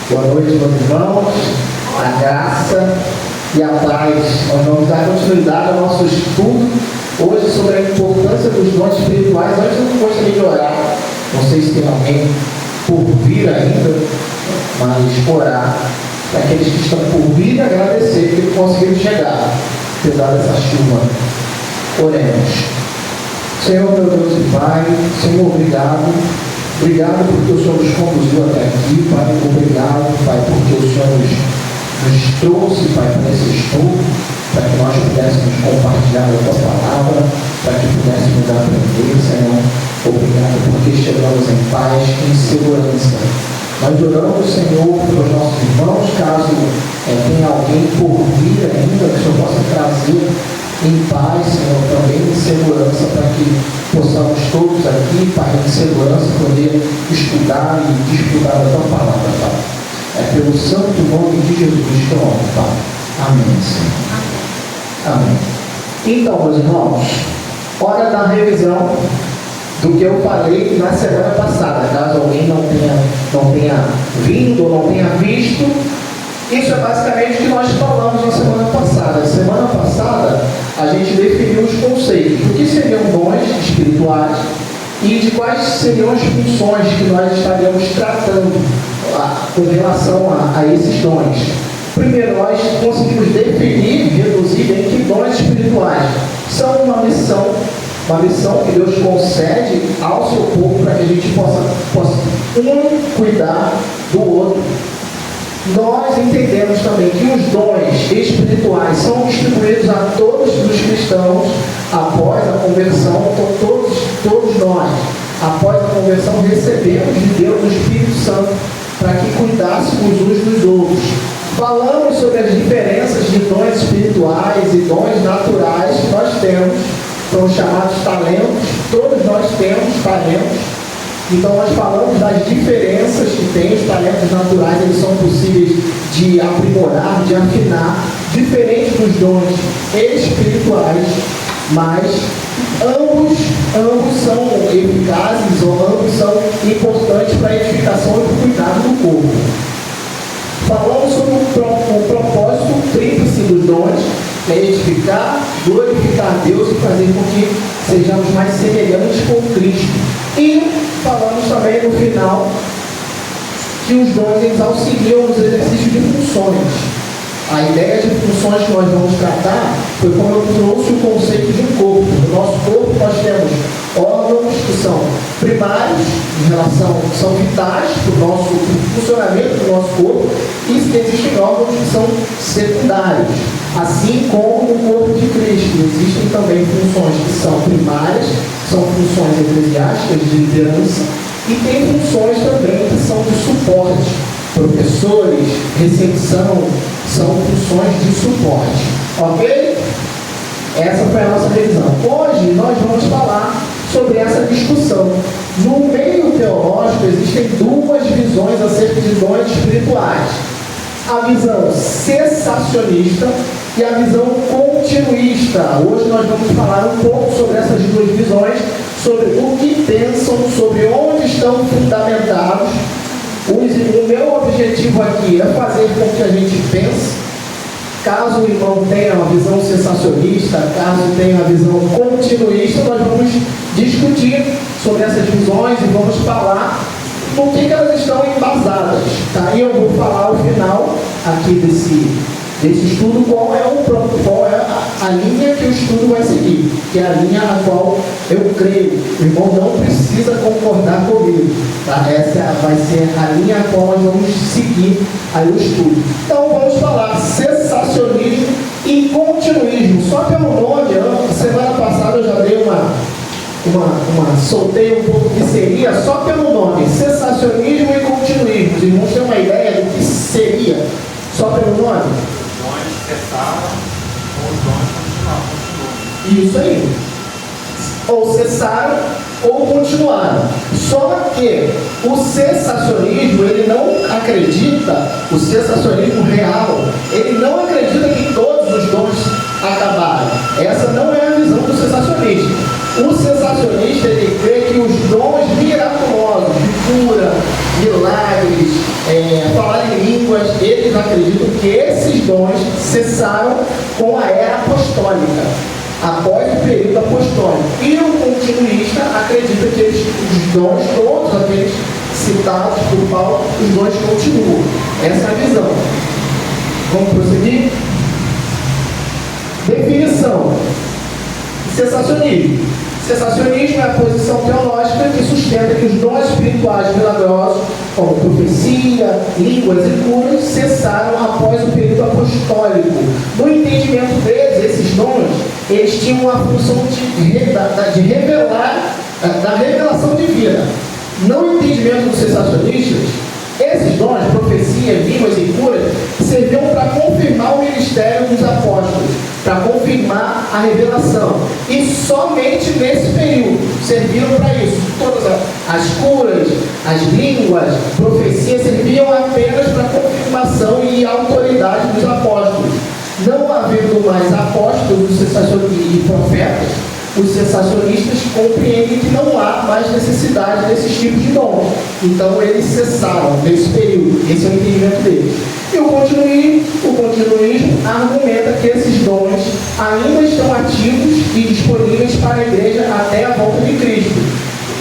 Boa noite, meus irmãos. A graça e a paz. Nós vamos dar continuidade ao nosso estudo hoje sobre a importância dos dons espirituais. Antes eu gostaria de orar. Não sei se tem alguém por vir ainda, mas orar para aqueles que estão por vir e agradecer que conseguiram chegar, apesar dessa chuva. Oremos. Senhor, meu Deus e Pai, Senhor, obrigado. Obrigado porque o Senhor nos conduziu até aqui, Pai. Obrigado, Pai, porque o Senhor nos trouxe, Pai, para esse estudo, para que nós pudéssemos compartilhar a Tua palavra, para que pudéssemos aprender, Senhor. Obrigado porque chegamos em paz, em segurança. Nós oramos, Senhor, pelos nossos irmãos, caso tenha alguém por vir ainda, que o Senhor possa trazer em paz, Senhor, também em segurança, para que possamos todos aqui, Pai, em segurança, poder estudar e disputar a Tua palavra, Pai. É pelo santo nome de Jesus que eu oro, Pai. Amém, Senhor. Amém. Então, meus irmãos, hora da revisão do que eu falei na semana passada. Caso alguém não tenha vindo ou não tenha visto, isso é basicamente o que nós falamos na semana passada. Semana passada, a gente definiu os conceitos do que seriam dons espirituais e de quais seriam as funções que nós estaríamos tratando com relação a esses dons. Primeiro, nós conseguimos definir e reduzir em que dons espirituais são uma missão que Deus concede ao seu povo para que a gente possa um cuidar do outro. Nós entendemos também que os dons espirituais são distribuídos a todos os cristãos após a conversão. Então todos nós, após a conversão, recebemos de Deus o Espírito Santo para que cuidássemos uns dos outros. Falamos sobre as diferenças de dons espirituais e dons naturais que nós temos. São chamados talentos. Todos nós temos talentos. Então nós falamos das diferenças que tem. Os talentos naturais, eles são possíveis de aprimorar, de afinar, diferente dos dons espirituais, mas ambos são eficazes, ou ambos são importantes para a edificação e para o cuidado do corpo. Falamos sobre o propósito tríplice dos dons, que é edificar, glorificar a Deus e fazer com que sejamos mais semelhantes com Cristo. E falamos também no final que os dons, eles auxiliam nos exercícios de funções. A ideia de funções que nós vamos tratar foi como eu trouxe o conceito de um corpo. No nosso corpo nós temos órgãos que são primários, são vitais para o nosso funcionamento do nosso corpo, e existem órgãos que são secundários. Assim como no corpo de Cristo, existem também funções que são primárias, que são funções eclesiásticas de liderança, e tem funções também que são de suporte. Professores, recepção, são funções de suporte. Ok? Essa foi a nossa revisão. Hoje nós vamos falar sobre essa discussão. No meio teológico existem duas visões acerca de dons espirituais. A visão cessacionista e a visão continuista. Hoje nós vamos falar um pouco sobre essas duas visões, sobre o que pensam, sobre onde estão fundamentados. O meu objetivo aqui é fazer com que a gente pense. Caso o irmão tenha uma visão cessacionista, caso tenha uma visão continuista, nós vamos discutir sobre essas visões e vamos falar no que elas estão embasadas. Tá? E eu vou falar ao final aqui desse estudo qual é a linha que o estudo vai seguir, que é a linha na qual eu creio. O irmão não precisa concordar comigo. Tá? Essa vai ser a linha na qual nós vamos seguir aí o estudo. Então vamos falar cessacionismo e continuismo. Só pelo nome, semana passada eu já dei soltei um pouco que seria, só pelo nome, cessacionismo e continuismo. Os irmãos têm uma ideia do que seria só pelo nome? Os dons cessaram ou os dons continuaram. Isso aí. Ou cessaram ou continuaram. Só que o cessacionismo, ele não acredita, o cessacionismo real, ele não acredita que todos os dons acabaram. Essa não é a visão do cessacionista. O cessacionista, ele crê que os dons miraculosos de cura, milagres, falar em línguas, eles acreditam que esses dons cessaram com a era apostólica, após o período apostólico. E o continuista acredita que os dons, todos aqueles citados por Paulo, os dons continuam. Essa é a visão. Vamos prosseguir? Definição: cessacionismo. Cessacionismo é a posição teológica que sustenta que os dons espirituais milagrosos, como profecia, línguas e curas, cessaram após o período apostólico. No entendimento deles, esses dons, eles tinham uma função de revelar, da revelação divina. No entendimento dos cessacionistas, esses dons, profecia, línguas e curas, serviam para confirmar o ministério dos apóstolos, para confirmar a revelação. E somente nesse período serviram para isso. Todas as curas, as línguas, profecias serviam apenas para confirmação e autoridade dos apóstolos. Não havendo mais apóstolos e profetas, os cessacionistas compreendem que não há mais necessidade desses tipos de dons. Então eles cessaram nesse período. Esse é o entendimento deles. E o continuismo argumenta que esses dons ainda estão ativos e disponíveis para a igreja até a volta de Cristo.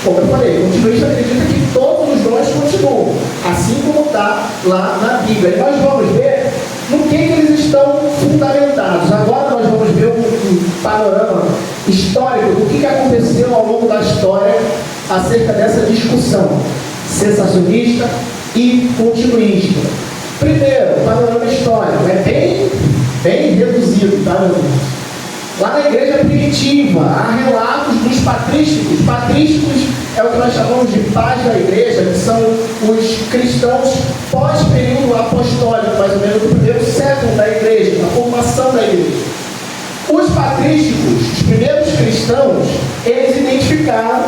Como eu falei, o continuista acredita que todos os dons continuam, assim como está lá na Bíblia. E nós vamos ver no que eles estão fundamentados. Agora nós vamos ver um panorama histórico do que aconteceu ao longo da história acerca dessa discussão cessacionista e continuista. Primeiro, panorama histórico. É bem reduzido, tá, meu irmão? Lá na igreja primitiva, há relatos dos patrísticos. Patrísticos é o que nós chamamos de pais da igreja, que são os cristãos pós-período apostólico, mais ou menos do primeiro século da igreja, na formação da igreja. Os patrísticos, os primeiros cristãos, eles identificaram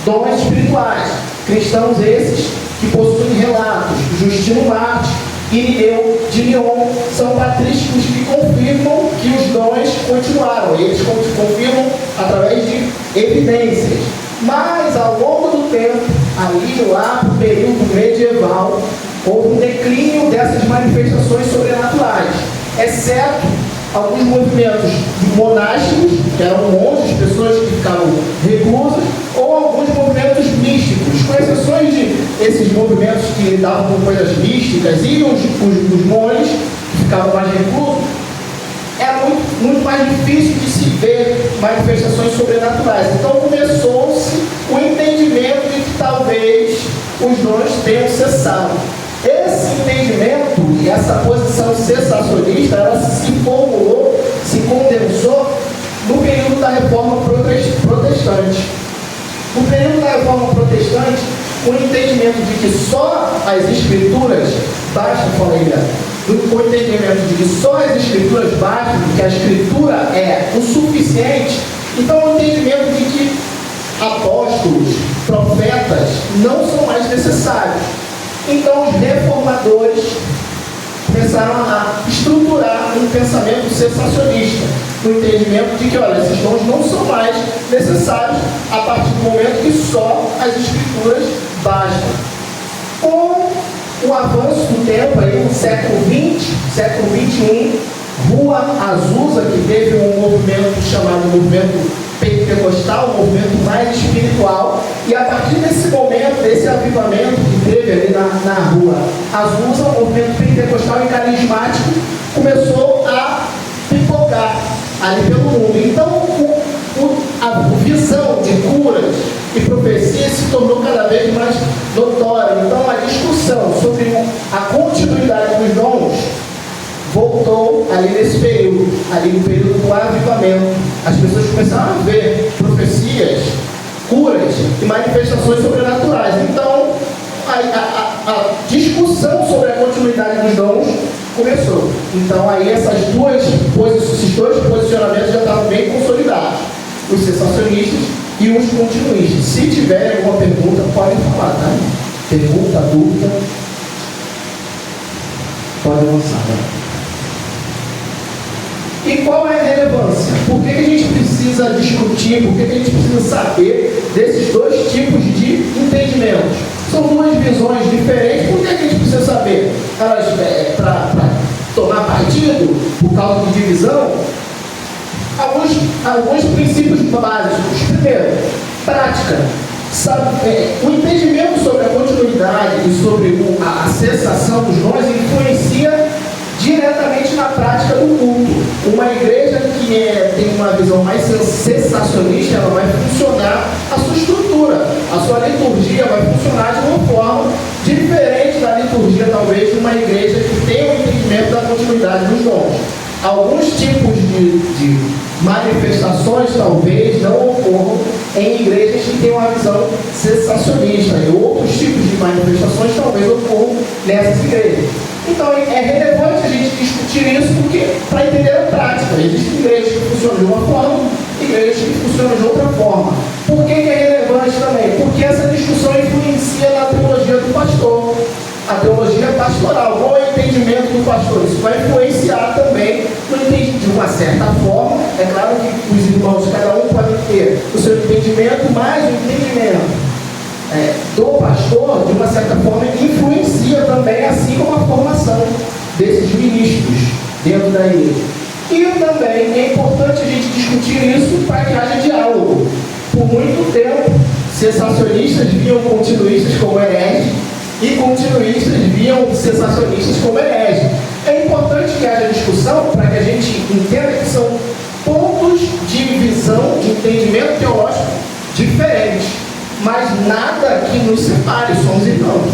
dons espirituais. Cristãos esses que possuem relatos. Justino Marte, Irineu de Lyon, são patrísticos que confirmam que os dons continuaram. Eles confirmam através de evidências. Mas, ao longo do tempo, ali lá no período medieval, houve um declínio dessas manifestações sobrenaturais, exceto alguns movimentos monásticos, que eram monges, pessoas que ficavam reclusas, ou alguns movimentos místicos, com exceções de esses movimentos que lidavam com coisas místicas e os monges que ficavam mais reclusos. Era muito mais difícil de se ver manifestações sobrenaturais. Então começou-se o entendimento de que talvez os dons tenham cessado. Esse entendimento e essa posição cessacionista, ela se formulou, se condensou no período da Reforma Protestante. No período da Reforma Protestante, o entendimento de que só as Escrituras bastam, o entendimento de que só as Escrituras bastam, que a Escritura é o suficiente, então o entendimento de que apóstolos, profetas não são mais necessários. Então os reformadores começaram a estruturar um pensamento cessacionista, no entendimento de que, olha, esses dons não são mais necessários a partir do momento que só as Escrituras bastam. Com o avanço do tempo, aí, no século XX, século XXI, Rua Azusa, que teve um movimento chamado movimento pentecostal, um movimento mais espiritual, e a partir desse momento, desse avivamento que teve ali na Rua Azusa, o movimento pentecostal e carismático começou a pipocar ali pelo mundo. Então, a visão de curas e profecias se tornou cada vez mais notória. Então, a discussão sobre a continuidade dos dons voltou ali nesse período, ali no período do avivamento. As pessoas começaram a ver profecias, curas e manifestações sobrenaturais. Então, a discussão sobre a continuidade dos dons começou. Então, aí esses dois posicionamentos já estavam bem consolidados. Os cessacionistas e os continuistas. Se tiverem alguma pergunta, podem falar, tá? Pergunta, dúvida, pode avançar, né? E qual é a relevância? Por que a gente precisa discutir, por que a gente precisa saber desses dois tipos de entendimentos? São duas visões diferentes por causa de divisão, alguns princípios básicos. Primeiro, prática. O entendimento sobre a continuidade e sobre a cessação dos dons influencia diretamente na prática do culto. Uma igreja que tem uma visão mais cessacionista, ela vai funcionar, a sua estrutura, a sua liturgia vai funcionar de uma forma diferente da liturgia, talvez, de uma igreja que tem o entendimento da continuidade dos dons. Alguns tipos de manifestações talvez não ocorram em igrejas que têm uma visão cessacionista, e outros tipos de manifestações talvez ocorram nessas igrejas. Então é relevante a gente discutir isso para entender a prática. Existem igrejas que funcionam de uma forma, igrejas que funcionam de outra forma. Por que é relevante também? Porque essa discussão influencia na teologia do pastor. A teologia pastoral, qual é o entendimento do pastor? Isso vai influenciar também no entendimento, de uma certa forma. É claro que os irmãos, cada um pode ter o seu entendimento, mas o entendimento do pastor, de uma certa forma, influencia também, assim como a formação desses ministros dentro da igreja. E também é importante a gente discutir isso para que haja diálogo. Por muito tempo, cessacionistas viam continuistas como hereges e continuistas viam cessacionistas como hereges. É importante que haja discussão para que a gente entenda que são pontos de visão, de entendimento teológico diferentes, mas nada que nos separe, somos irmãos.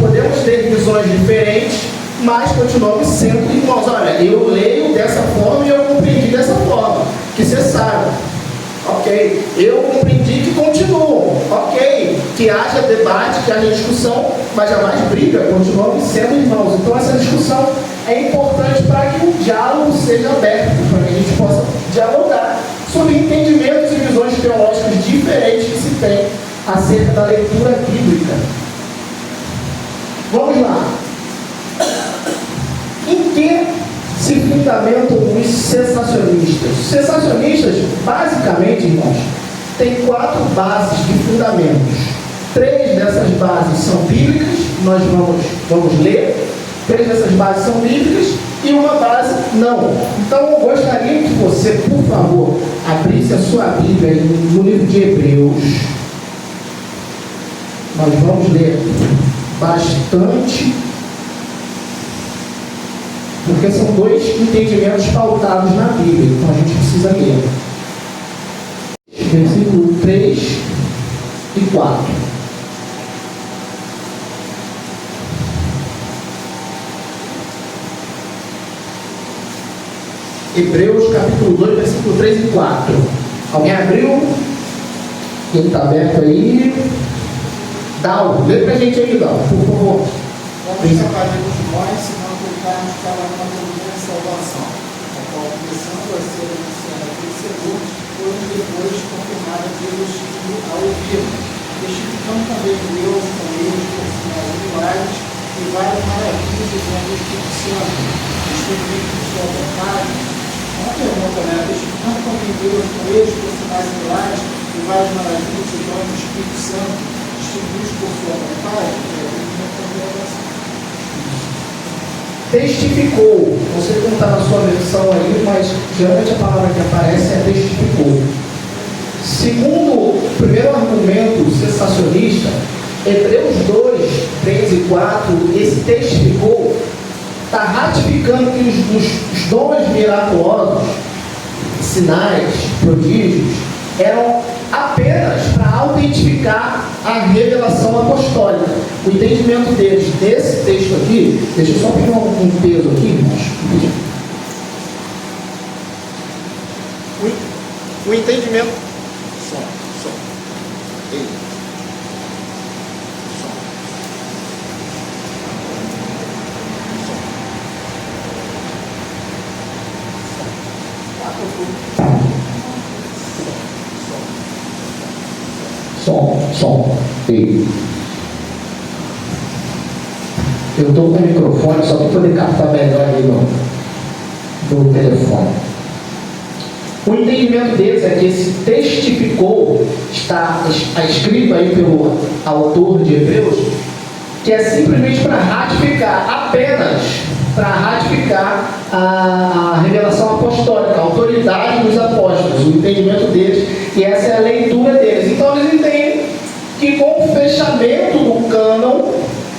Podemos ter visões diferentes, mas continuamos sendo irmãos. Olha, eu leio dessa forma e eu compreendi dessa forma, que cessaram. Ok, eu compreendi que continuam. Ok, que haja debate, que haja discussão, mas jamais briga, continuamos sendo irmãos. Então essa discussão é importante para que o diálogo seja aberto, para que a gente possa dialogar sobre entendimentos e visões teológicas diferentes que se tem acerca da leitura bíblica. Vamos lá. Em que se fundamentam os cessacionistas? Os cessacionistas, basicamente, irmãos, têm 4 bases de fundamentos. 3 dessas bases são bíblicas, nós vamos ler. 3 dessas bases são bíblicas e uma base não. Então eu gostaria que você, por favor, abrisse a sua Bíblia no livro de Hebreus. Nós vamos ler bastante, porque são 2 entendimentos pautados na Bíblia, então a gente precisa ler. Versículo 3 e 4. Hebreus capítulo 2, versículo 3 e 4. Alguém abriu? Quem está aberto aí? Dal, lê pra gente aí, Dal, por favor. Vamos separar dos nós, se não aplicarmos para uma providência de salvação, a qual, começando a ser anunciada a vencedores, foram depois confirmada pelos que a ouviram, testificando também Deus com eles por sinais de milagres e várias maravilhas do nome do Espírito Santo, distribuindo de sua vontade. Uma pergunta, né? Testificando também Deus com eles por sinais de milagres e várias maravilhas do nome do Espírito Santo, distribuídos por sua vontade. Testificou. Não sei como está na sua versão aí, mas geralmente a palavra que aparece é testificou. Segundo o primeiro argumento cessacionista, Hebreus 2, 3 e 4, esse testificou está ratificando que os dons miraculosos, sinais, prodígios, eram apenas para autentificar a revelação apostólica. O entendimento deles desse texto aqui, deixa eu só pegar um peso aqui, irmãos. O entendimento. Som. Ei. Som. Ei. Eu estou com o microfone só para poder captar melhor aí no telefone. O entendimento deles é que esse testificou, está escrito aí pelo autor de Hebreus, que é simplesmente para ratificar, apenas para ratificar a revelação apostólica, a autoridade dos apóstolos, o entendimento deles, e essa é a leitura deles. Então eles entendem que com o fechamento do cânon,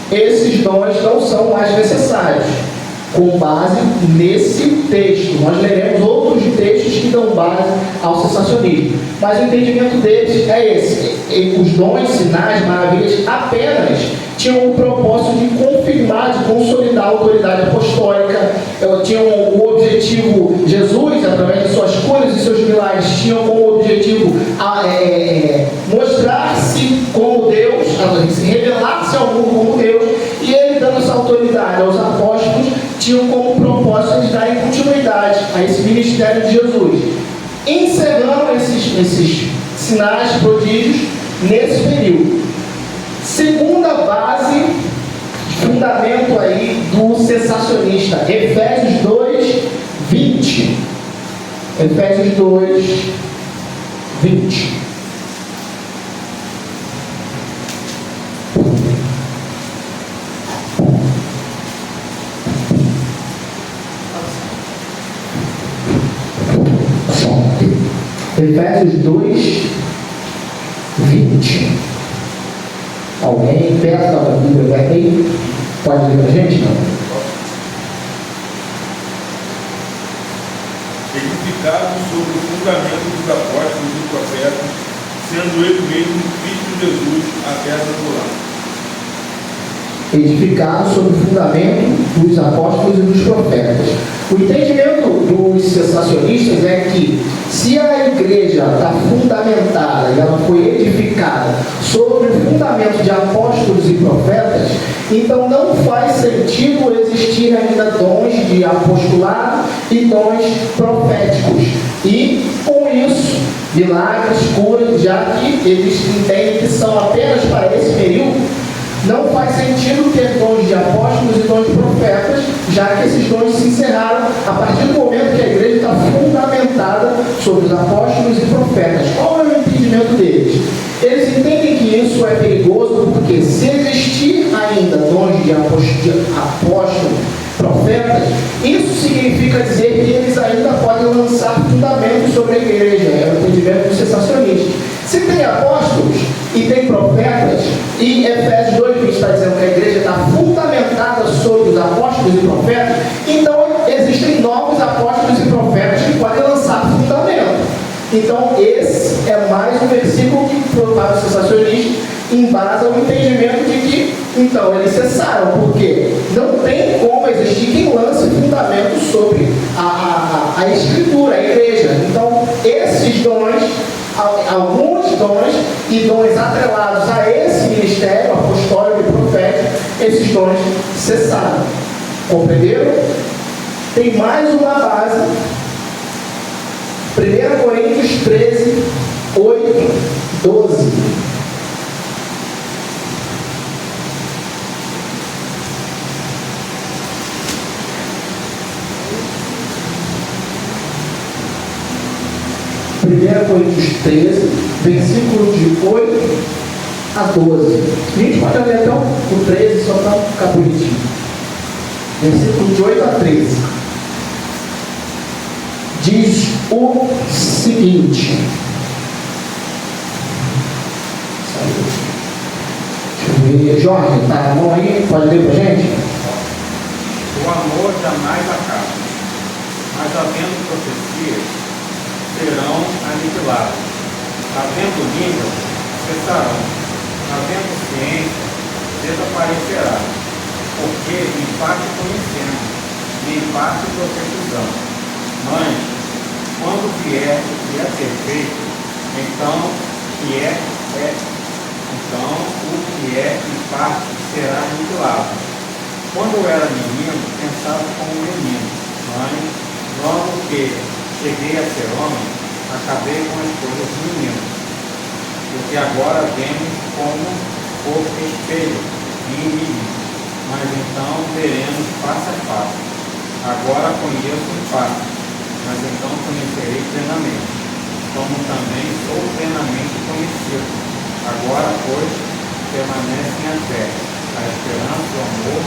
esses dons não são mais necessários. Com base nesse texto, nós leremos outros textos que dão base ao sensacionismo. Mas o entendimento deles é esse. Os dons, sinais, maravilhas apenas tinham o propósito de confirmar, de consolidar a autoridade apostólica. Tinham o objetivo, Jesus, através de suas curas e seus milagres, tinham como objetivo mostrar-se como Deus, revelar-se ao mundo como Deus, e ele dando essa autoridade aos apóstolos, tinham como propósito de dar continuidade a esse ministério de Jesus, encerrando esses sinais, prodígios, nesse período. Segunda base, fundamento aí do sensacionista, Efésios 2, 20. Efésios 2, 20. Efésios 2, 20. Alguém perto da Bíblia aberta aí? Pode ler para a gente? Não? Edificado sobre o fundamento dos apóstolos e profetas, sendo ele mesmo Cristo Jesus a pedra angular. Edificado sobre o fundamento dos apóstolos e dos profetas. O entendimento dos sensacionistas é que, se a igreja está fundamentada e ela foi edificada sobre o fundamento de apóstolos e profetas, então não faz sentido existir ainda dons de apostolado e dons proféticos. E, com isso, milagres, curas, já que eles entendem que são apenas para esse período, não faz sentido ter dons de apóstolos e dons de profetas, já que esses dons se encerraram a partir do momento que a igreja está fundamentada sobre os apóstolos e profetas. Qual é o entendimento deles? Eles entendem que isso é perigoso porque, se existir ainda dons de apóstolo, profetas, isso significa dizer que eles ainda podem lançar fundamentos sobre a igreja. É o entendimento do sensacionista. Se tem apóstolos e tem profetas, e Efésios 2 está dizendo que a igreja está fundamentada sobre os apóstolos e profetas, então existem novos apóstolos e profetas que podem lançar fundamento. Então esse é mais um versículo que, para o sensacionista, embasa o entendimento de que, então, eles cessaram, porque não tem como existir quem lance fundamento sobre a escritura, a igreja. Então, esses dons, alguns dons e dons atrelados a esse ministério apostólico e profético, esses dons cessaram. Compreenderam? Tem mais uma base. 1 Coríntios 13, 8, 12. 1 Coríntios 13, versículo de 8 a 12. A gente pode ler até o 13, só para ficar bonitinho. Versículo de 8 a 13. Diz o seguinte. Deixa eu ver. Jorge, tá na mão aí? Pode ler para a gente? O amor jamais acaba, mas havendo profecias, serão aniquiladas. Havendo língua, cessarão. Havendo ciência, desaparecerá. Porque em parte conhecemos, e em parte profetizamos. Mas, quando vier o que é perfeito, então o que é em parte será aniquilado. Quando eu era menino, pensava como menino, mas logo que cheguei a ser homem, acabei com as coisas do menino. Porque agora vemos como por espelho e inimigo, mas então veremos face a face. Agora conheço em parte, mas então conhecerei plenamente, como também sou plenamente conhecido. Agora, pois, permanecem a fé, a a esperança, o amor,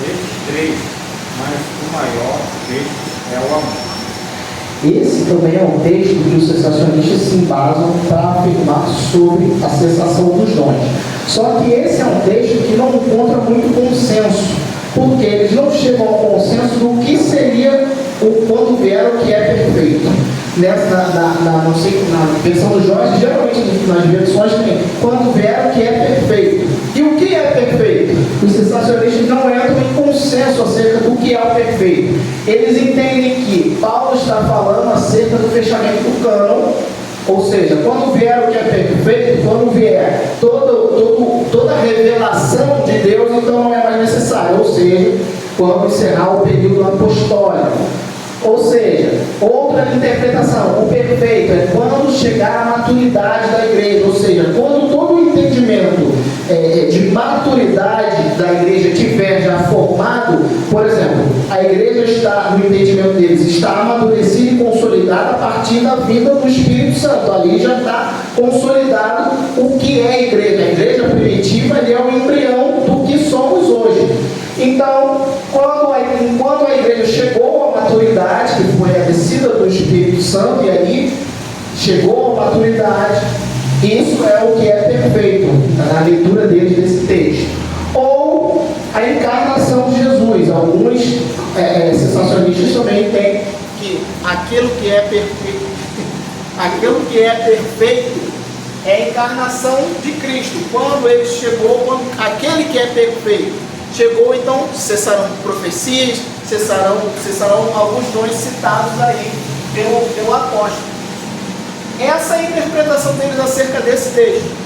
estes três, mas o maior destes é o amor. Esse também é um texto que os sensacionistas se embasam para afirmar sobre a cessação dos dons. Só que esse é um texto que não encontra muito consenso, porque eles não chegam ao consenso do que seria o quando vier o que é perfeito. Na versão do Jorge, geralmente nas versões tem quando vier o que é perfeito. E o que é perfeito? Os sensacionistas não entram em consenso acerca do que é o perfeito. Eles entendem que Paulo está falando acerca do fechamento do cânon, ou seja, quando vier o que é perfeito, quando vier toda a revelação de Deus, então não é mais necessário, ou seja, quando encerrar o período apostólico. Ou seja, outra interpretação, o perfeito é quando chegar à maturidade da igreja, ou seja, quando todo o entendimento de maturidade da igreja estiver já formado, por exemplo, a igreja está, no entendimento deles, está amadurecida e consolidada a partir da vida do Espírito Santo. Ali já está consolidado o que é a igreja. A igreja primitiva é o embrião do que somos hoje. Então, quando a igreja chegou à maturidade, que foi a descida do Espírito Santo, e aí chegou à maturidade, isso é o que é perfeito, na leitura deles desse texto. Ou a encarnação de Jesus. Alguns sensacionistas também têm que aquilo que é perfeito é a encarnação de Cristo. Quando ele chegou, aquele que é perfeito chegou, então cessarão profecias, cessarão alguns dons citados aí pelo apóstolo. Essa é a interpretação deles acerca desse texto.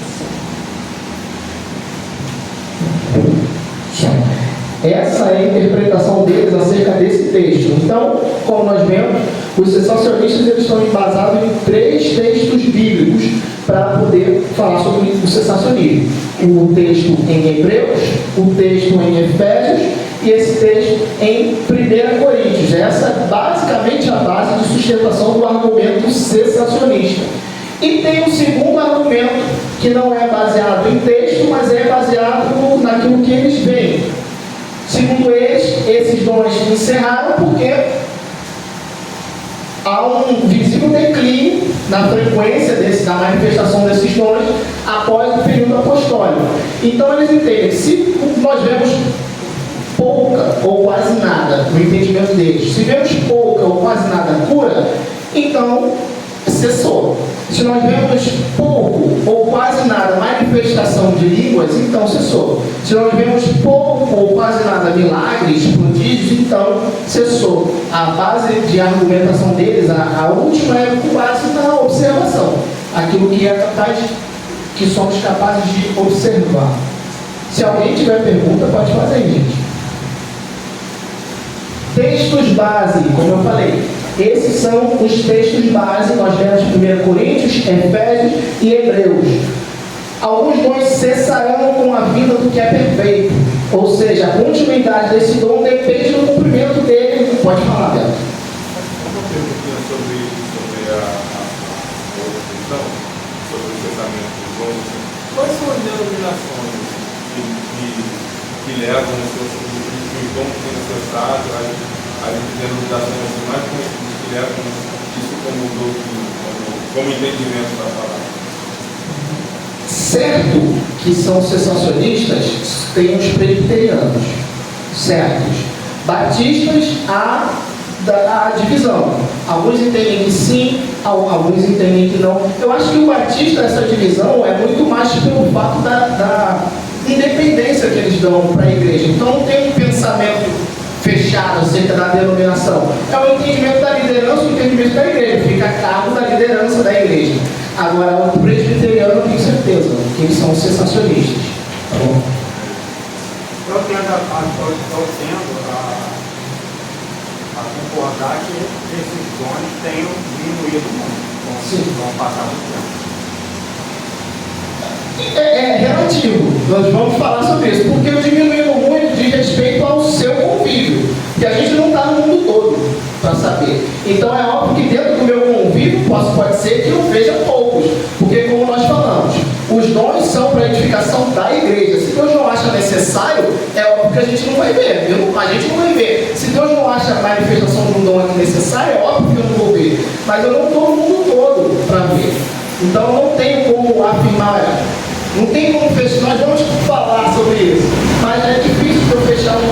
Essa é a interpretação deles acerca desse texto. Então, como nós vemos, os sensacionistas eles estão embasados em 3 textos bíblicos para poder falar sobre o sensacionismo. O texto em Hebreus, o texto em Efésios e esse texto em 1 Coríntios. Essa é basicamente a base de sustentação do argumento sensacionista. E tem um segundo argumento que não é baseado em texto, mas é baseado naquilo que eles veem. Segundo eles, esses dons encerraram porque há um visível declínio na frequência da manifestação desses dons após o período apostólico. Então eles entendem que se nós vemos pouca ou quase nada no entendimento deles, se vemos pouca ou quase nada cura, então cessou. Se nós vemos pouco ou quase nada manifestação de línguas, então cessou. Se nós vemos pouco ou quase nada milagres, prodígios, então cessou. A base de argumentação deles, a última é com base na observação. Aquilo que somos capazes de observar. Se alguém tiver pergunta, pode fazer, gente. Textos base, como eu falei. Esses são os textos base, nós lemos 1 Coríntios, Efésios e Hebreus. Alguns dons cessarão com a vinda do que é perfeito. Ou seja, a continuidade desse dom depende do cumprimento dele. Pode falar, Beto. Uma perguntinha sobre a outra questão, sobre o cessamento dos dons. Quais são as denominações que levam os dons que têm cessado, as denominações mais conhecidas que levam isso como doutrina, como entendimento da palavra? Certo que são cessacionistas, tem os presbiterianos, certos. Batistas, há divisão. Alguns entendem que sim, alguns entendem que não. Eu acho que o batista, essa divisão, é muito mais pelo fato da independência que eles dão para a igreja. Então não tem um pensamento fechado acerca da denominação. É o entendimento da liderança, o entendimento da igreja. Fica a cargo da liderança da igreja. Agora, o presbiteriano, eu tenho certeza que eles são sensacionistas. Tá bom? Eu tendo a concordar que esses dons tenham diminuído muito com o passar do tempo. É relativo, nós vamos falar sobre isso, porque eu diminuindo muito de respeito ao seu convívio, que a gente não está no mundo todo para saber. Então é óbvio que dentro do meu convívio pode ser que eu veja poucos, porque como nós falamos, os dons são para a edificação da igreja. Se Deus não acha necessário necessário, é óbvio que a gente não vai ver, viu? A gente não vai ver. Se Deus não acha a manifestação de um dom aqui necessária, é óbvio que eu não vou ver. Mas eu não estou no mundo todo para ver. Então eu não tenho como afirmar, não tem como fechar. Nós vamos falar sobre isso, mas é difícil de eu fechar um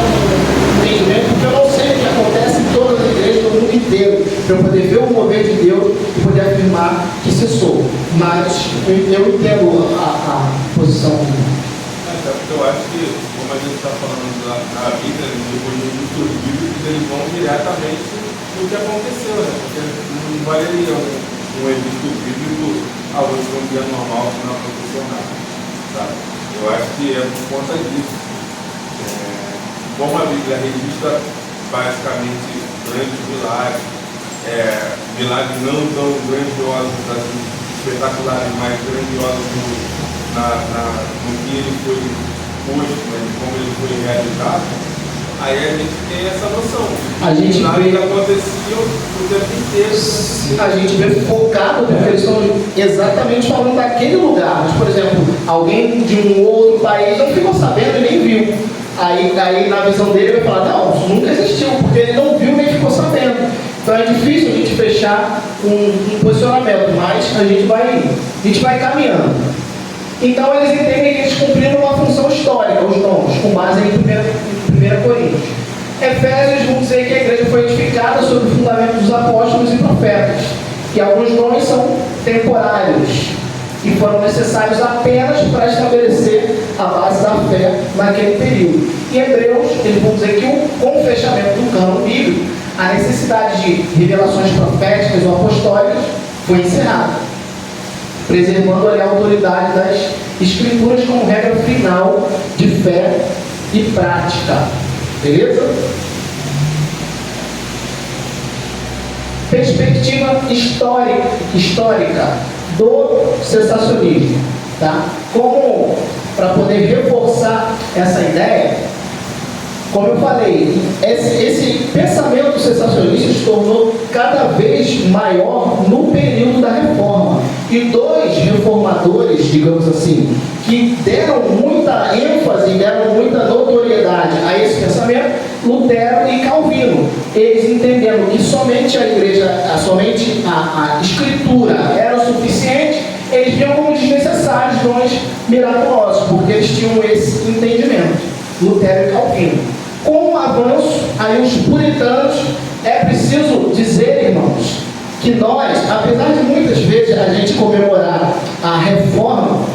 entendimento, porque eu não sei o que acontece em todas as igrejas do mundo inteiro, para eu poder ver o mover de Deus e poder afirmar que cessou. Mas eu entendo a posição. Eu acho que, como a gente está falando na Bíblia, depois dos estudos bíblicos, eles vão diretamente no que aconteceu, né? Porque não valeria um estudo bíblico hoje um dia normal que não aconteceu nada, sabe? Eu acho que é por conta disso. Como a Bíblia registra basicamente grandes milagres, milagres não tão grandiosos, assim, espetaculares, mas grandiosos no que ele foi posto, né, como ele foi realizado, aí a gente tem essa noção. A gente vê aconteciam o tempo inteiro. A gente vê focado, porque eles estão exatamente falando daquele lugar. Mas, por exemplo, alguém de um outro país não ficou sabendo e nem viu. Aí na visão dele vai falar, não, isso nunca existiu, porque ele não viu nem ficou sabendo. Então é difícil a gente fechar um posicionamento, mas a gente vai caminhando. Então eles entendem que eles cumpriram uma função histórica, os dons, com base em 1 Coríntios. Efésios vão dizer que a igreja foi edificada sobre o fundamento dos apóstolos e profetas, que alguns dons são temporários e foram necessários apenas para estabelecer a base da fé naquele período. Em Hebreus, eles vão dizer que com o fechamento do cânon bíblico, a necessidade de revelações proféticas ou apostólicas foi encerrada, preservando ali a autoridade das Escrituras como regra final de fé e prática. Beleza? Perspectiva histórica do sensacionismo. Tá? Como, para poder reforçar essa ideia, como eu falei, esse pensamento sensacionista se tornou cada vez maior no período da Reforma. E dois reformadores, digamos assim, que deram muita ênfase, deram muita notoriedade a esse pensamento, Lutero e Calvino. Eles entendendo que somente a igreja, somente a escritura era o suficiente, eles viam como desnecessários dons miraculosos, porque eles tinham esse entendimento. Lutero e Calvino. Com o avanço, aí os puritanos, é preciso dizer, irmãos, que nós, apesar de muitas vezes a gente comemorar a reforma,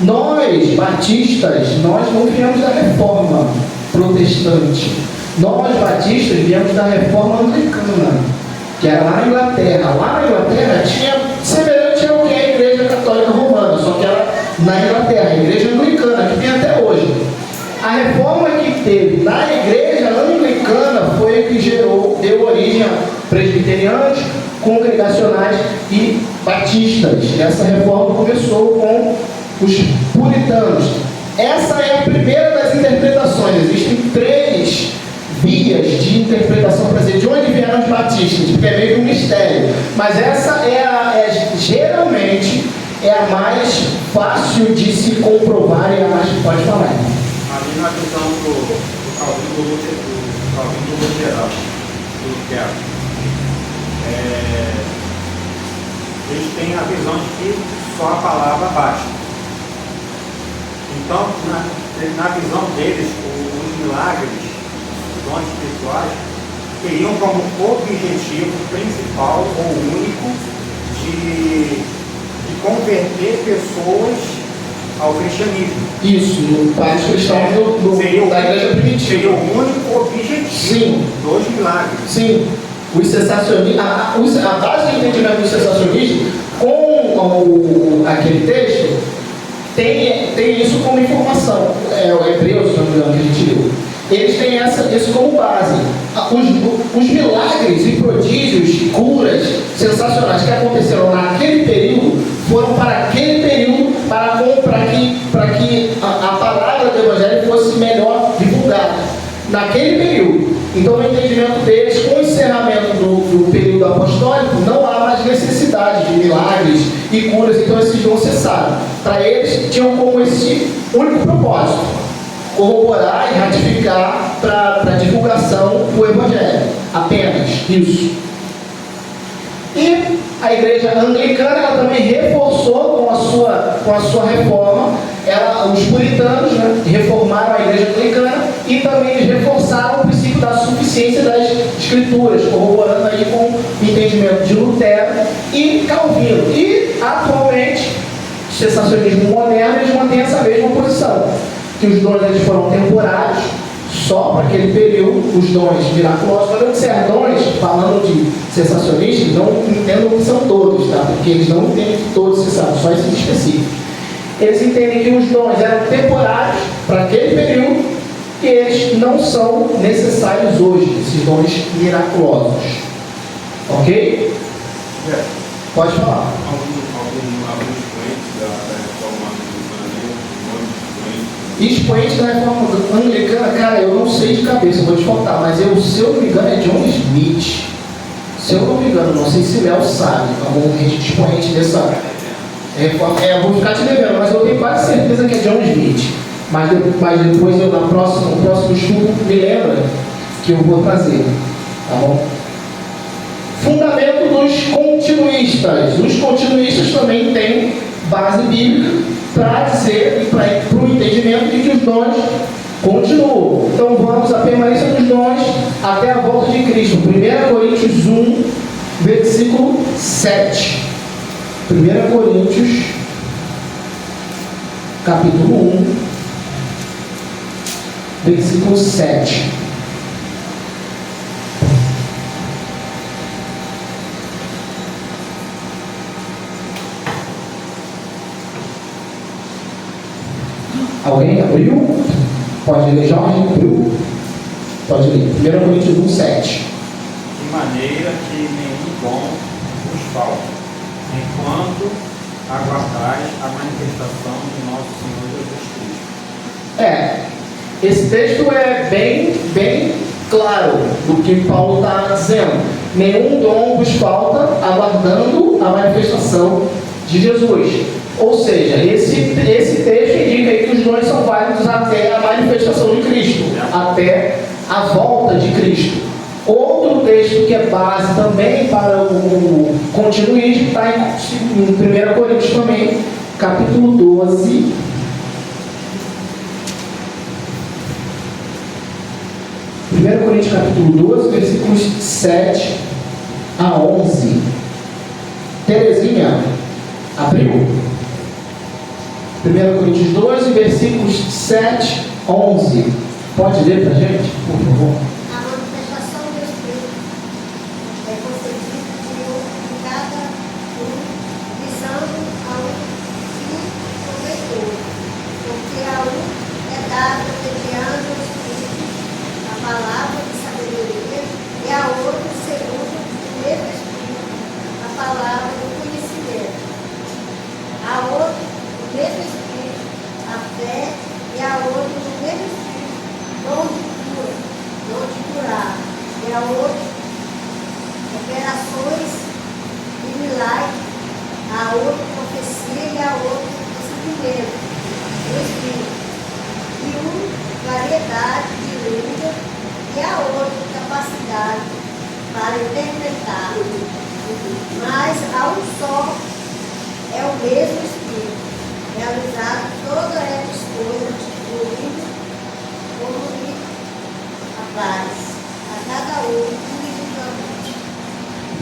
nós, batistas, nós não viemos da reforma protestante. Nós, batistas, viemos da reforma anglicana, que era lá na Inglaterra. Lá na Inglaterra tinha semelhante ao que é a Igreja Católica Romana, só que era na Inglaterra, a Igreja Anglicana, que tem até hoje. A reforma que teve na igreja anglicana foi a que deu origem a presbiterianos, congregacionais e batistas. Essa reforma começou com os puritanos. Essa é a primeira das interpretações. Existem 3 vias de interpretação para dizer de onde vieram os batistas, porque é meio que um mistério. Mas essa geralmente é a mais fácil de se comprovar e a mais pode falar. Ali na visão do Calvino Lutero, eles têm a visão de que só a palavra basta. Então, na visão deles, os milagres, os dons espirituais, teriam como objetivo principal ou único de converter pessoas ao cristianismo. Isso, para os cristãos da igreja primitiva. Seria o único objetivo dos milagres. Sim. Os sensacionistas, a base de entendimento do sensacionismo, com aquele texto, tem isso como informação. É o Hebreus, se não me engano, que a gente leu. Eles têm isso como base. Os milagres e prodígios, curas sensacionais que aconteceram naquele período, foram para aquele período, para que a palavra do Evangelho fosse melhor divulgada. Naquele período. Então, no entendimento deles, com o encerramento do período apostólico, não há mais necessidade de milagres e curas, então esses dons cessaram. Para eles, tinham como esse único propósito: corroborar e ratificar para divulgação do Evangelho. Apenas isso. E a igreja anglicana ela também reforçou com a sua reforma. Os puritanos, né, reformaram a igreja anglicana e também eles reforçaram o princípio da suficiência das escrituras, corroborando aí com o entendimento de Lutero e Calvino. E atualmente, o sensacionismo moderno eles mantêm essa mesma posição, que os dons eles foram temporários, só para aquele período, os dons miraculosos. Quando disser dons, falando de sensacionistas, não entendam que são todos, tá? Porque eles não entendem que todos se sabem, só esse específico. Eles entendem que os dons eram temporários para aquele período e eles não são necessários hoje, esses dons miraculosos. Ok? Pode falar. Alguns expoentes da reforma anglicana, Expoente da reforma anglicana, cara, eu não sei de cabeça, vou te contar, mas se eu não me engano é John Smith. Se eu não me engano, não sei se Léo sabe, algum expoente dessa reforma. Eu vou ficar te devendo, mas eu tenho quase certeza que é John Smith. Mas depois, no próximo estudo, me lembra que eu vou trazer. Tá bom? Fundamento dos continuistas. Os continuistas também têm base bíblica para dizer, para o entendimento de que os dons continuam. Então vamos à permanência dos dons até a volta de Cristo. 1 Coríntios 1, versículo 7. 1 Coríntios, capítulo 1, versículo 7. Alguém abriu? Pode ler, Jorge? Abriu? Pode ler. 1 Coríntios 1, 7. De maneira que nenhum dom vos falta, enquanto aguardais a manifestação de nosso Senhor Jesus Cristo. Esse texto é bem claro do que Paulo está dizendo. Nenhum dom vos falta, aguardando a manifestação de Jesus. Ou seja, esse texto indica aí que os dons são válidos até a manifestação de Cristo, até a volta de Cristo. Outro texto que é base também para o continuismo está em 1 Coríntios também, capítulo 12. Coríntios capítulo 12, versículos 7 a 11. Terezinha, abriu. 1 Coríntios 12, versículos 7 a 11. Pode ler para a gente, por favor? A manifestação do Espírito é concedida de cada um, visando a um fim proveitoso, porque a um é dado mediante o Espírito a palavra de sabedoria, e a outro, segundo o mesmo Espírito, a palavra do conhecimento. A outro, o mesmo Espírito, a fé, e a outro, o mesmo Espírito, dom de curar, e a outro, operações e milagres, a outro, profecia, e a outro, discernimento do Espírito, e variedade de língua, e a outra, capacidade para interpretar. Mas há um só, é o mesmo Espírito, realizado todas essas coisas, incluindo como lhe apraz, a cada um individualmente.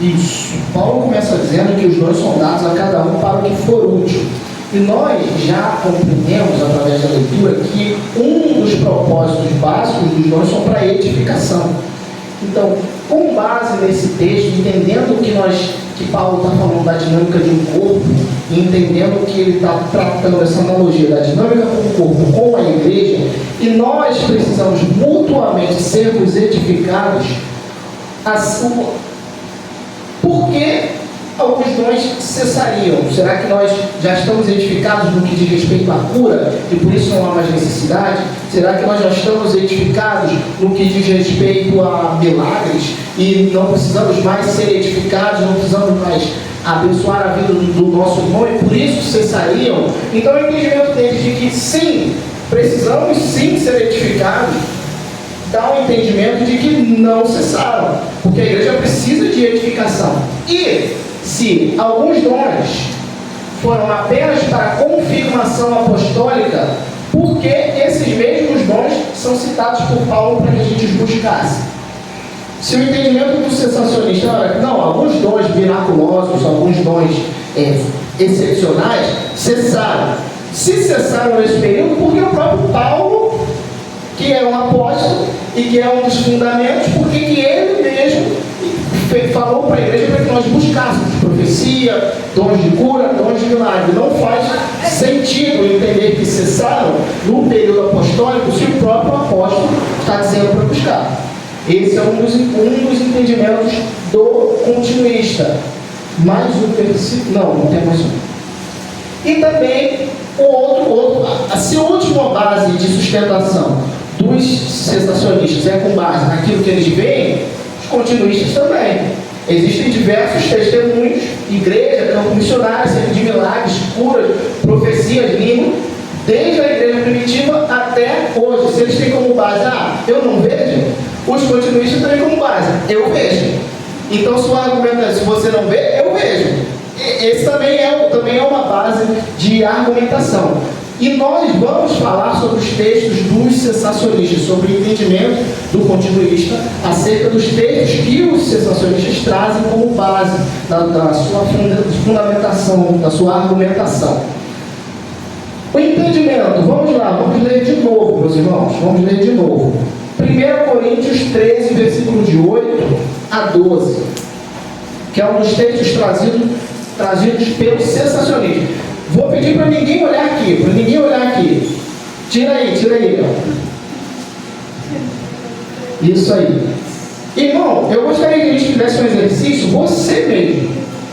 Isso. Paulo começa dizendo que os dons são dados a cada um para o que for útil. E nós já compreendemos, através da leitura, que um dos propósitos básicos dos dons são para edificação. Então, com base nesse texto, entendendo que Paulo está falando da dinâmica de um corpo, e entendendo que ele está tratando essa analogia da dinâmica do corpo com a igreja, e nós precisamos mutuamente sermos edificados, assim, por que alguns dons cessariam? Será que nós já estamos edificados no que diz respeito à cura e por isso não há mais necessidade? Será que nós já estamos edificados no que diz respeito a milagres e não precisamos mais ser edificados, não precisamos mais abençoar a vida do nosso irmão e por isso cessariam? Então o entendimento deles de que sim, precisamos sim ser edificados, dá um entendimento de que não cessaram, porque a igreja precisa de edificação. E se alguns dons foram apenas para confirmação apostólica, por que esses mesmos dons são citados por Paulo para que a gente os buscasse? Se o entendimento do cessacionista era, não, alguns dons miraculosos, alguns dons excepcionais cessaram. Se cessaram nesse período, porque o próprio Paulo, que é um apóstolo e que é um dos fundamentos, porque que ele mesmo falou para a igreja para que nós buscássemos profecia, dons de cura, dons de milagre. Não faz sentido entender que cessaram no período apostólico se o próprio apóstolo está dizendo para buscar. Esse é um dos entendimentos do continuista. Mais um versículo. Não tem mais um. E também a última base de sustentação dos cessacionistas é com base naquilo que eles veem, os continuistas também. Existem diversos testemunhos, igreja, campo missionário, centro de milagres, curas, profecias, língua, desde a igreja primitiva até hoje. Se eles têm como base, eu não vejo, os continuistas têm como base, eu vejo. Então, se o argumento é, se você não vê, eu vejo. Esse também é uma base de argumentação. E nós vamos falar sobre os textos dos cessacionistas, sobre o entendimento do continuista, acerca dos textos que os cessacionistas trazem como base da sua fundamentação, da sua argumentação. O entendimento, vamos lá, vamos ler de novo, meus irmãos, vamos ler de novo. 1 Coríntios 13, versículo de 8 a 12, que é um dos textos trazidos pelo cessacionismo. Vou pedir para ninguém olhar aqui, Tira aí, Isso aí. Irmão, eu gostaria que a gente fizesse um exercício, você mesmo,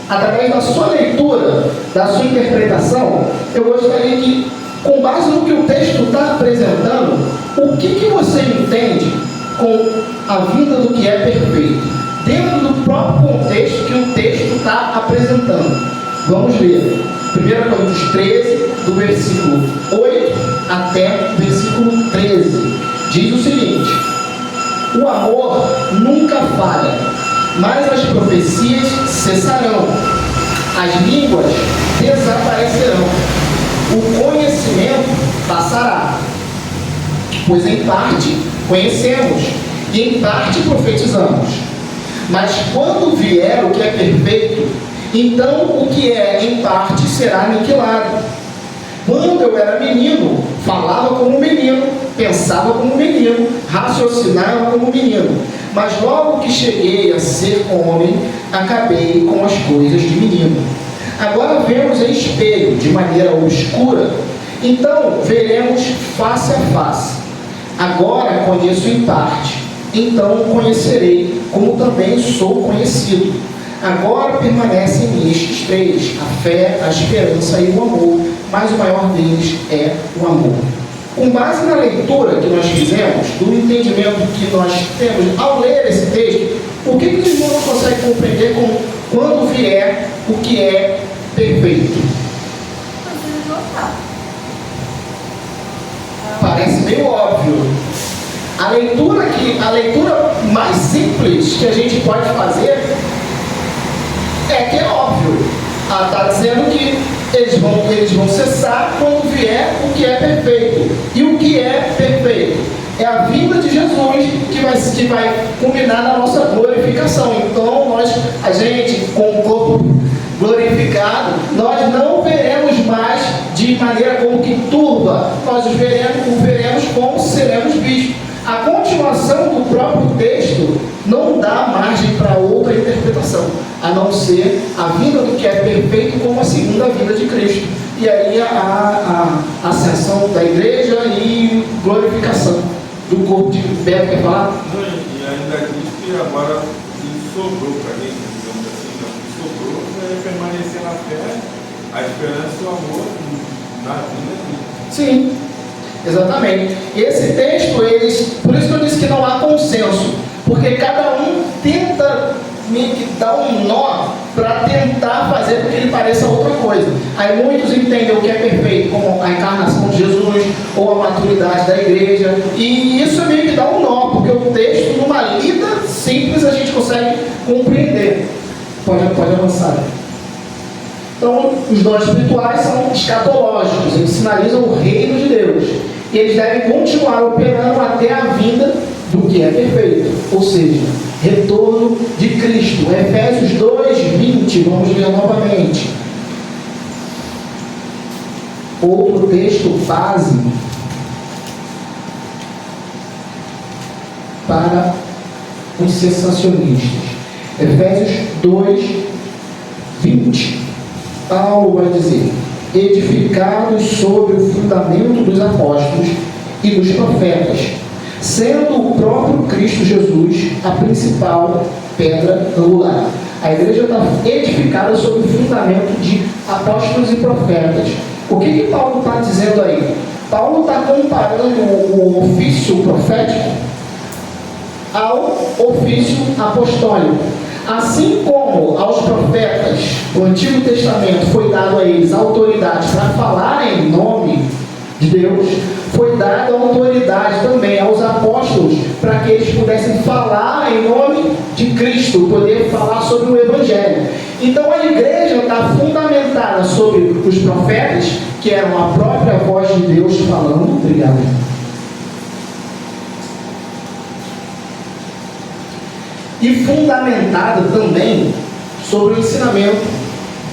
através da sua leitura, da sua interpretação, eu gostaria que, com base no que o texto está apresentando, o que você entende com a vinda do que é perfeito, dentro do próprio contexto que o texto está apresentando. Vamos ler 1 Coríntios 13, do versículo 8 até o versículo 13. Diz o seguinte: o amor nunca falha, mas as profecias cessarão, as línguas desaparecerão, o conhecimento passará, pois em parte conhecemos e em parte profetizamos. Mas quando vier o que é perfeito, então o que é em parte será aniquilado. Quando eu era menino, falava como menino, pensava como menino, raciocinava como menino. Mas logo que cheguei a ser homem, acabei com as coisas de menino. Agora vemos em espelho, de maneira obscura, então veremos face a face. Agora conheço em parte, então conhecerei, como também sou conhecido. Agora permanecem em mim estes três: a fé, a esperança e o amor, mas o maior deles é o amor. Com base na leitura que nós fizemos, do entendimento que nós temos ao ler esse texto, por que os irmãos não conseguem compreender quando vier o que é perfeito? Parece meio óbvio. A leitura mais simples que a gente pode fazer é que é óbvio. Está dizendo que eles vão cessar quando vier o que é perfeito. E o que é perfeito? É a vinda de Jesus que vai culminar na nossa glorificação. Então, a gente, com o corpo glorificado, nós não veremos mais de maneira como que turva. Nós o veremos como seremos vistos. A continuação do próprio texto não dá margem para outra interpretação, a não ser a vinda do que é perfeito como a segunda vinda de Cristo. E aí a ascensão da igreja e glorificação do corpo de Beto. Quer falar? Não, e ainda diz que agora sobrou para a gente, digamos assim, não, sobrou para permanecer na fé, a esperança e o amor na vida de Cristo. Sim. Exatamente. Esse texto, por isso que eu disse que não há consenso, porque cada um tenta dar um nó para tentar fazer com que ele pareça outra coisa. Aí muitos entendem o que é perfeito como a encarnação de Jesus ou a maturidade da igreja, e isso meio que dá um nó, porque o texto, numa lida simples, a gente consegue compreender. Pode avançar. Então, os dons espirituais são escatológicos, eles sinalizam o reino de Deus. E eles devem continuar operando até a vinda do que é perfeito, ou seja, retorno de Cristo. Efésios 2:20, vamos ler novamente. Outro texto base para os sensacionistas. Efésios 2:20. Paulo vai dizer: edificados sobre o fundamento dos apóstolos e dos profetas, sendo o próprio Cristo Jesus a principal pedra angular. A igreja está edificada sobre o fundamento de apóstolos e profetas. O que Paulo está dizendo aí? Paulo está comparando o ofício profético ao ofício apostólico. Assim como aos profetas do Antigo Testamento foi dado a eles autoridade para falar em nome de Deus, foi dada autoridade também aos apóstolos para que eles pudessem falar em nome de Cristo, poder falar sobre o Evangelho. Então a igreja está fundamentada sobre os profetas, que eram a própria voz de Deus falando. Obrigado. E fundamentada também sobre o ensinamento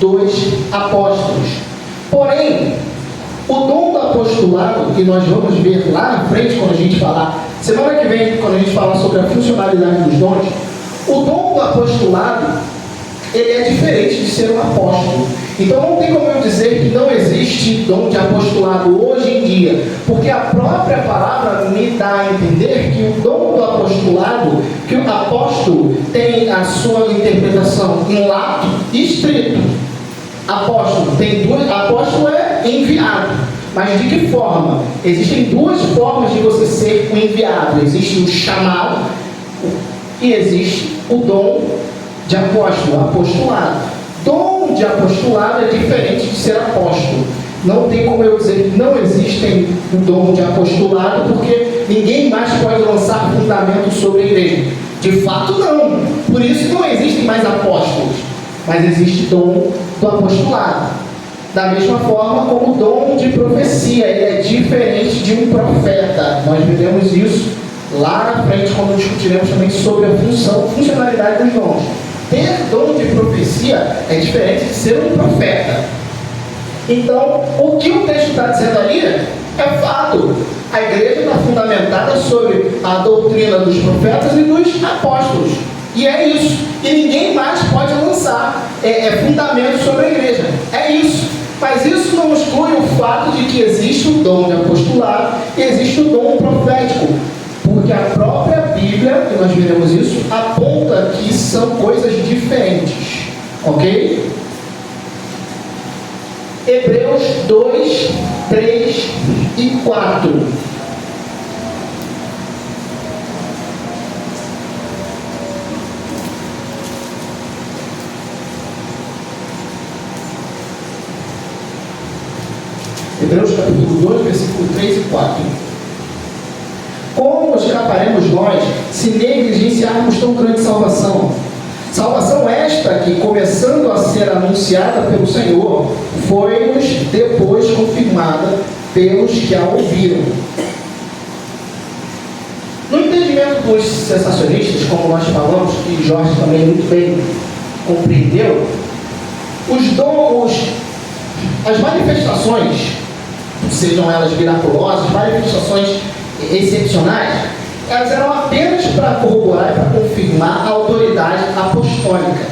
dos apóstolos. Porém, o dom do apostolado, que nós vamos ver lá na frente quando a gente falar, semana que vem, quando a gente falar sobre a funcionalidade dos dons, o dom do apostolado, ele é diferente de ser um apóstolo. Então não tem como eu dizer que não existe dom de apostolado hoje em dia, porque a própria palavra me dá a entender que o dom do apostolado, que o apóstolo tem a sua interpretação em lato e estrito. Apóstolo tem duas, apóstolo é enviado, mas de que forma? Existem duas formas de você ser um enviado. Existe o chamado e existe o dom de apóstolo, apostolado. Dom de apostolado é diferente de ser apóstolo. Não tem como eu dizer que não existe o dom de apostolado, porque ninguém mais pode lançar fundamento sobre a igreja. De fato, não. Por isso não existem mais apóstolos. Mas existe dom do apostolado. Da mesma forma como o dom de profecia, ele é diferente de um profeta. Nós veremos isso lá na frente, quando discutiremos também sobre a funcionalidade dos dons. Ter dom de profecia é diferente de ser um profeta. Então, o que o texto está dizendo ali é fato. A igreja está fundamentada sobre a doutrina dos profetas e dos apóstolos. E é isso. E ninguém mais pode lançar fundamento sobre a igreja. É isso. Mas isso não exclui o fato de que existe o dom de apostolado e existe o dom profético. Porque a própria Bíblia, e nós veremos isso, aponta que são coisas diferentes. Ok? Hebreus 2, 3 e 4. Hebreus capítulo 2, versículo 3 e 4. Como escaparemos nós se negligenciarmos tão grande salvação? Salvação esta que, começando a ser anunciada pelo Senhor, foi-nos depois confirmada pelos que a ouviram. No entendimento dos sensacionistas, como nós falamos, e Jorge também muito bem compreendeu, os dons, as manifestações, sejam elas miraculosas, manifestações excepcionais, elas eram apenas para corroborar e para confirmar a autoridade apostólica.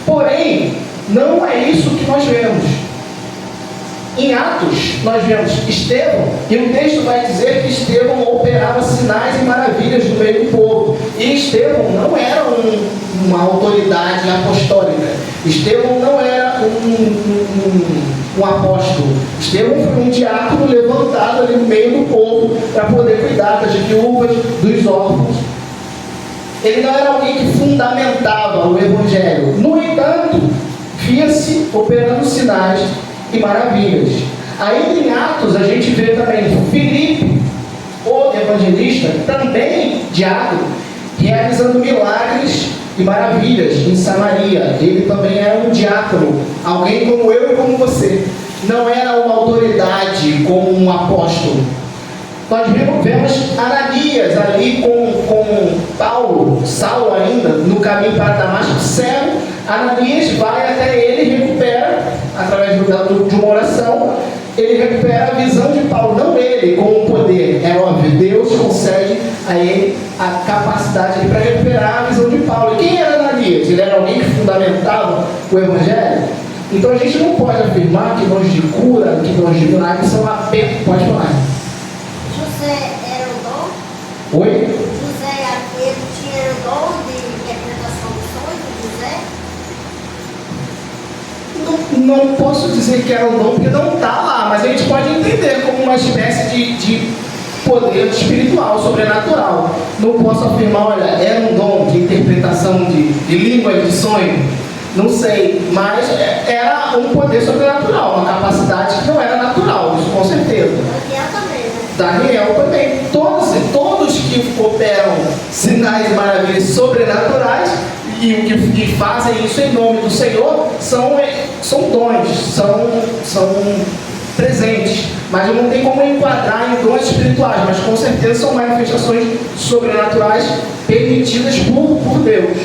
Porém, não é isso que nós vemos. Em Atos, nós vemos Estevão, e o texto vai dizer que Estevão operava sinais e maravilhas no meio do povo. E Estevão não era uma autoridade apostólica. Estevão não era um apóstolo. Estevão foi um diácono levantado ali no meio do povo para poder cuidar das viúvas, dos órfãos. Ele não era alguém que fundamentava o Evangelho. No entanto, via-se operando sinais e maravilhas. Ainda em Atos a gente vê também Filipe, o evangelista, também diácono, realizando milagres e maravilhas em Samaria. Ele também era um diácono, alguém como eu e como você. Não era uma autoridade como um apóstolo. Nós vemos Ananias ali com Paulo, Saulo ainda, no caminho para Damasco, cego. Ananias vai até ele e recupera, através de uma oração, ele recupera a visão de Paulo, não ele com o poder. É óbvio, Deus concede a ele a capacidade para recuperar a visão de Paulo. E quem era Ananias? Ele era alguém que fundamentava o Evangelho? Então a gente não pode afirmar que dons de cura, que dons de milagre são apenas. Pode falar. José era o dom? Oi? José, ele tinha o dom de interpretação dos sonhos, José? Não posso dizer que era um dom porque não está lá, mas a gente pode entender como uma espécie de poder espiritual, sobrenatural. Não posso afirmar, olha, era um dom de interpretação de língua e de sonho. Não sei, mas era um poder sobrenatural, uma capacidade que não era natural, isso com certeza. Daniel também, né? Daniel também. Todos que operam sinais e maravilhas sobrenaturais e que fazem isso em nome do Senhor são dons, são presentes. Mas não tem como enquadrar em dons espirituais, mas com certeza são manifestações sobrenaturais permitidas por Deus.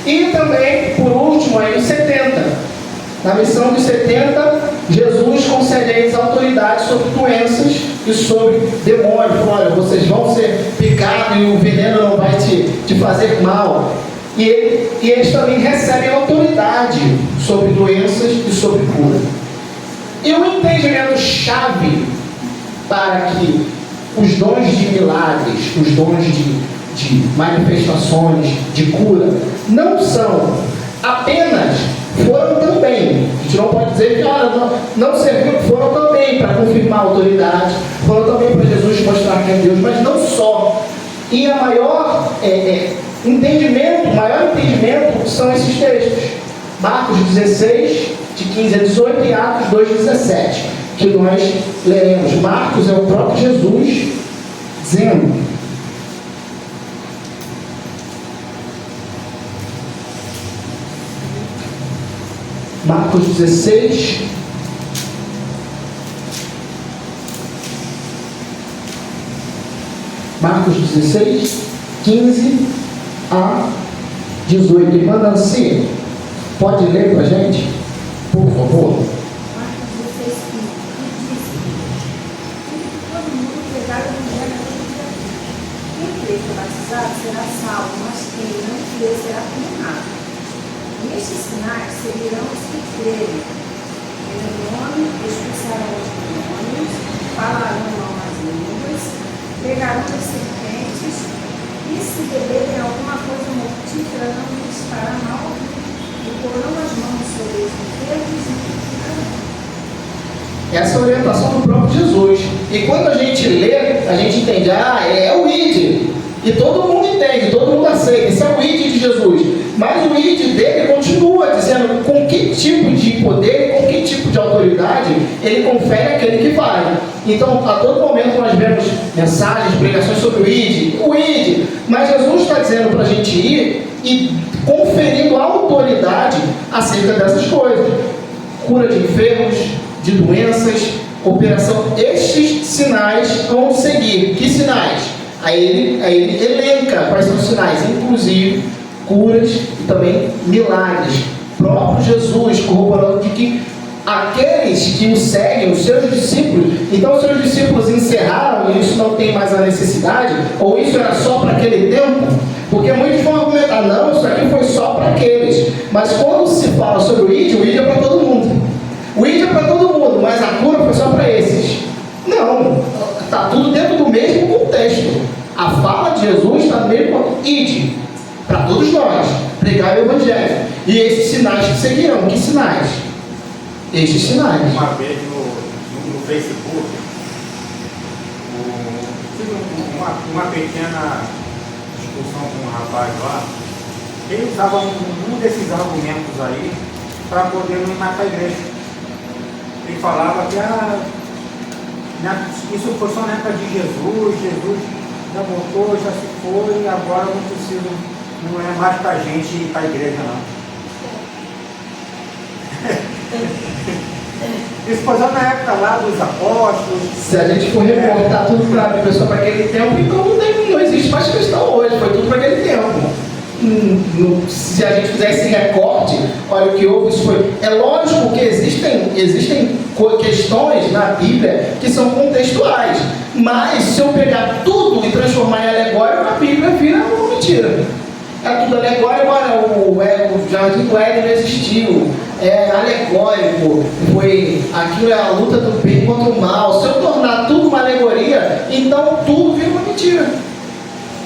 E também, por último, aí os 70. Na missão dos 70, Jesus concede a eles autoridade sobre doenças e sobre demônios. Olha, vocês vão ser picados e o veneno não vai te fazer mal. E eles também recebem autoridade sobre doenças e sobre cura. E o entendimento chave para que os dons de milagres, os dons de manifestações, de cura, não são apenas, foram também. A gente não pode dizer que não serviu, foram também para confirmar a autoridade, foram também para Jesus mostrar quem é Deus, mas não só. E a maior entendimento são esses textos. Marcos 16, de 15 a 18 e Atos 2, 17, que nós leremos. Marcos é o próprio Jesus dizendo: Marcos 16, Marcos 16, 15 a 18. Irmã Nancy, pode ler para a gente, por favor? Marcos 16, 15. E disse: todo mundo pegar o evangelho da quem crer que é batizado será salvo, mas quem não crer será condenado. E estes sinais seguirão os que crerem. Em meu nome expulsarão os demônios, falarão novas línguas, pegarão as serpentes, e se beberem alguma coisa mortífera não lhes fará mal, e porão as mãos sobre os enfermos e ficarão. Essa é a orientação do próprio Jesus. E quando a gente lê, a gente entende, é o ID. E todo mundo entende, todo mundo aceita. Esse é o ID de Jesus. Mas o ID dele continua dizendo com que tipo de poder, com que tipo de autoridade ele confere àquele que vai. Então, a todo momento nós vemos mensagens, pregações sobre o ID. Mas Jesus está dizendo para a gente ir e conferindo autoridade acerca dessas coisas. Cura de enfermos, de doenças, operação. Estes sinais vão seguir. Que sinais? Aí ele elenca quais são os sinais, inclusive curas e também milagres. O próprio Jesus corroborando de que aqueles que o seguem, os seus discípulos, então os seus discípulos encerraram e isso não tem mais a necessidade, ou isso era só para aquele tempo, porque muitos vão argumentar, não, isso aqui foi só para aqueles. Mas quando se fala sobre o ID é para todo mundo. O ID é para todo mundo, mas a cura foi só para esses. Não, está tudo dentro do mesmo contexto. A fala de Jesus está no mesmo ID, para todos nós, pregar o Evangelho. E esses sinais que seguirão, que sinais? Estes sinais. Uma vez no Facebook, tive uma pequena discussão com um rapaz lá. Ele usava um desses argumentos aí para poder não ir mais para a igreja. Ele falava que isso foi só na época de Jesus já voltou, já se foi, e agora não é mais para a gente ir para a igreja, não. Isso foi só na época lá dos apóstolos. Se a gente for reportar tudo para a pessoa para aquele tempo, então não existe mais questão hoje, foi tudo para aquele tempo. Se a gente fizer esse recorte, olha o que houve, isso foi. É lógico que existem questões na Bíblia que são contextuais, mas se eu pegar tudo e transformar em alegórico, a Bíblia vira uma mentira. É tudo alegórico, o Jardim do Éden não existiu, é alegórico, aquilo é a luta do bem contra o mal. Se eu tornar tudo uma alegoria, então tudo vira uma mentira.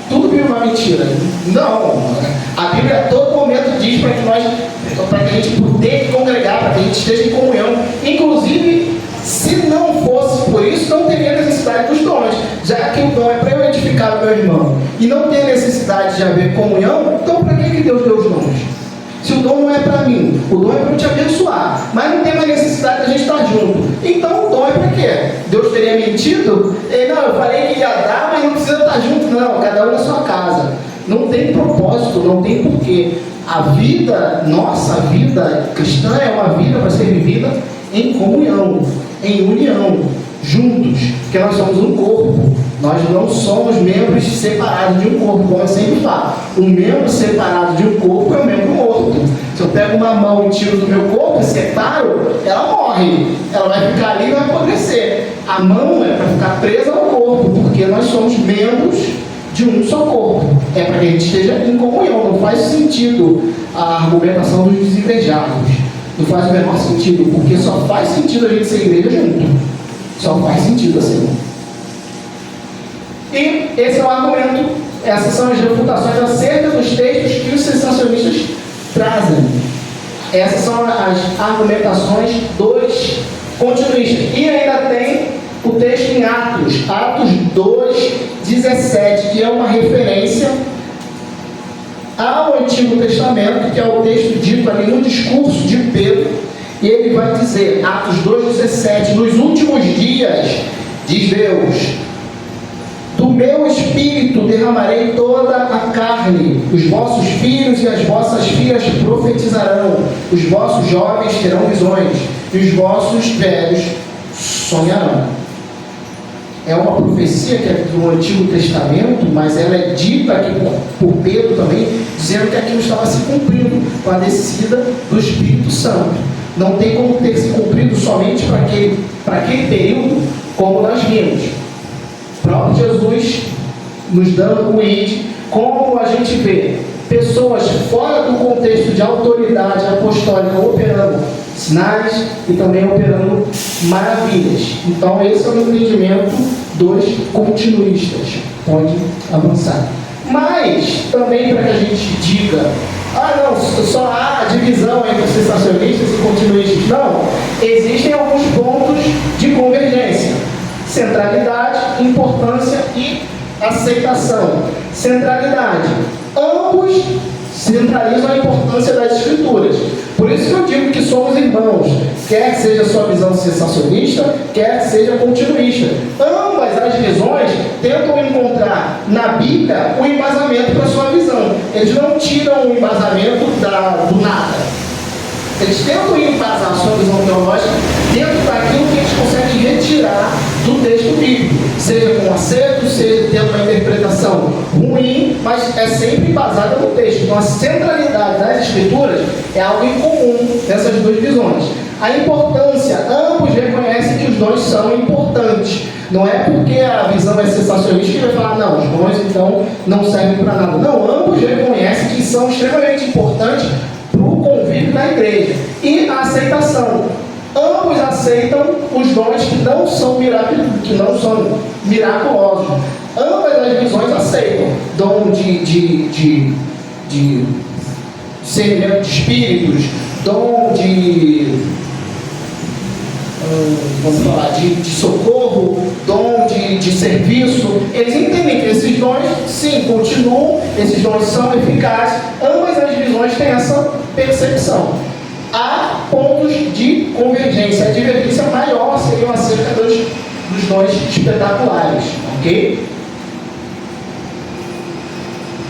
Tudo vira uma mentira. Não, a Bíblia a todo momento diz para que a gente poder congregar, para que a gente esteja em comunhão. Inclusive, se não fosse por isso, não teria necessidade dos dons, já que o dom é para eu edificar o meu irmão e não tem necessidade de haver comunhão. Então para que Deus deu os dons? Se o dom não é para mim, o dom é para eu te abençoar, mas não tem mais necessidade de a gente estar junto, então o dom é para quê? Deus teria mentido? Não, eu falei que ia dar, mas não precisa estar junto, não, cada um na sua casa. Não tem propósito, não tem porquê. A vida, nossa vida cristã é uma vida para ser vivida em comunhão, em união, juntos, porque nós somos um corpo. Nós não somos membros separados de um corpo, como eu sempre falo. Um membro separado de um corpo é um membro morto. Se eu pego uma mão e tiro do meu corpo e separo, ela morre. Ela vai ficar ali e vai apodrecer. A mão é para ficar presa ao corpo, porque nós somos membros de um só corpo. É para que a gente esteja em comunhão. Não faz sentido a argumentação dos desigrejados. Não faz o menor sentido, porque só faz sentido a gente ser igreja junto. Só faz sentido assim. E esse é o argumento, essas são as refutações acerca dos textos que os sensacionistas trazem. Essas são as argumentações dos continuistas. E ainda tem o texto em Atos 2:17, que é uma referência ao Antigo Testamento, que é o texto dito ali no discurso de Pedro, e ele vai dizer, Atos 2:17, nos últimos dias, diz Deus, do meu espírito derramarei toda a carne, os vossos filhos e as vossas filhas profetizarão, os vossos jovens terão visões, e os vossos velhos sonharão. É uma profecia que é do Antigo Testamento, mas ela é dita aqui por Pedro também, dizendo que aquilo estava se cumprindo com a descida do Espírito Santo. Não tem como ter se cumprido somente para aquele período, como nós vimos. O próprio Jesus nos dando o ID, como a gente vê pessoas fora do contexto de autoridade apostólica operando sinais e também operando maravilhas. Então esse é o entendimento dos continuistas. Pode avançar. Mas também para que a gente diga, não, só há divisão entre sensacionistas e continuistas. Não, existem alguns pontos de convergência: centralidade, importância e aceitação. Centralidade: ambos centralizam a importância das Escrituras. Por isso que eu digo que somos irmãos, quer que seja a sua visão sensacionista, quer que seja continuista. Ambas as visões tentam encontrar na Bíblia o embasamento para a sua visão. Eles não tiram o embasamento do nada. Eles tentam embasar a sua visão teológica dentro daquilo que eles conseguem retirar do texto bíblico, seja com acerto, seja tendo uma interpretação ruim, mas é sempre embasada no texto. Então a centralidade das Escrituras é algo em comum nessas duas visões. A importância, ambos reconhecem que os dons são importantes. Não é porque a visão é sensacionista que vai falar, não, os dons então não servem para nada. Não, ambos reconhecem que são extremamente importantes para o convívio da igreja. E a aceitação. Ambos aceitam os dons que não são miraculosos. Ambas as visões aceitam. Dom de discernimento de espíritos, dom de socorro, dom de serviço. Eles entendem que esses dons, sim, continuam, esses dons são eficazes. Ambas as visões têm essa percepção. Há pontos de convergência. A divergência maior seria acerca dos dons espetaculares, ok?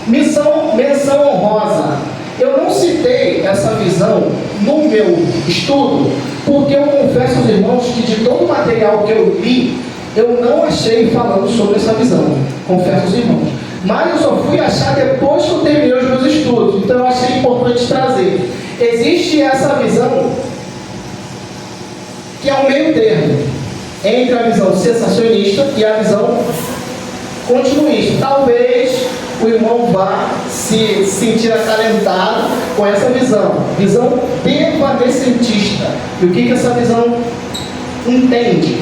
Menção honrosa. Eu não citei essa visão no meu estudo, porque eu confesso aos irmãos que de todo o material que eu li, eu não achei falando sobre essa visão. Confesso aos irmãos. Mas eu só fui achar depois que eu terminei os meus estudos. Então eu achei importante trazer. Existe essa visão que é o meio termo entre a visão cessacionista e a visão continuista. Talvez o irmão vá se sentir acalentado com essa visão devanecentista. E o que essa visão entende?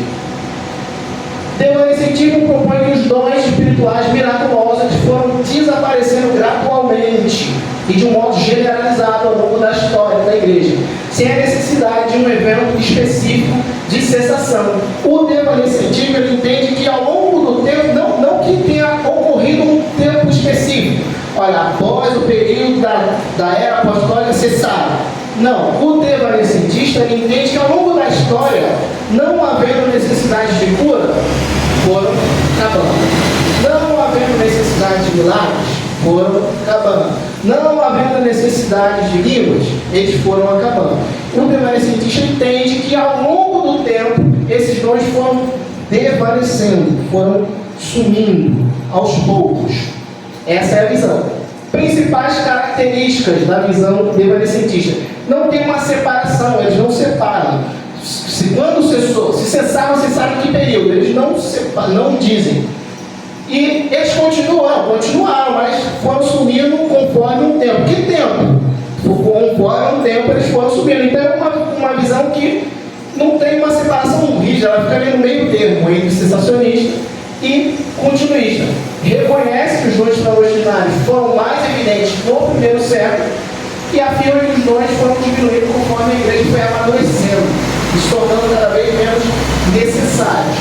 Devanecentismo propõe que os dons espirituais miraculosos foram desaparecendo gradualmente e de um modo generalizado ao longo da história da igreja, sem a necessidade de um evento específico de cessação. O devanecentismo ele entende que ao longo do tempo, não que tenha ocorrido um tempo específico, olha, após o período da era apostólica cessaram. Não, o devanecentista ele entende que ao longo da história, não havendo necessidade de cura, foram acabando. Não havendo necessidade de milagres, foram acabando. Não havendo necessidade de línguas, eles foram acabando. O devanecentista entende que ao longo do tempo, esses dons foram devanecendo, foram sumindo aos poucos. Essa é a visão. Principais características da visão devanecentista. Não tem uma separação, eles não separam. Quando cessou, se cessaram, você sabe que período, eles não dizem. E eles continuaram, mas foram sumindo conforme um tempo. Que tempo? Conforme um tempo eles foram subindo. Então é uma visão que não tem uma separação rígida, ela fica ali no meio termo entre cessacionista e continuista. Reconhece que os dons extraordinários foram mais evidentes no primeiro século e afirma que os dons foram diminuindo conforme a igreja foi amadurecendo, se tornando cada vez menos necessários.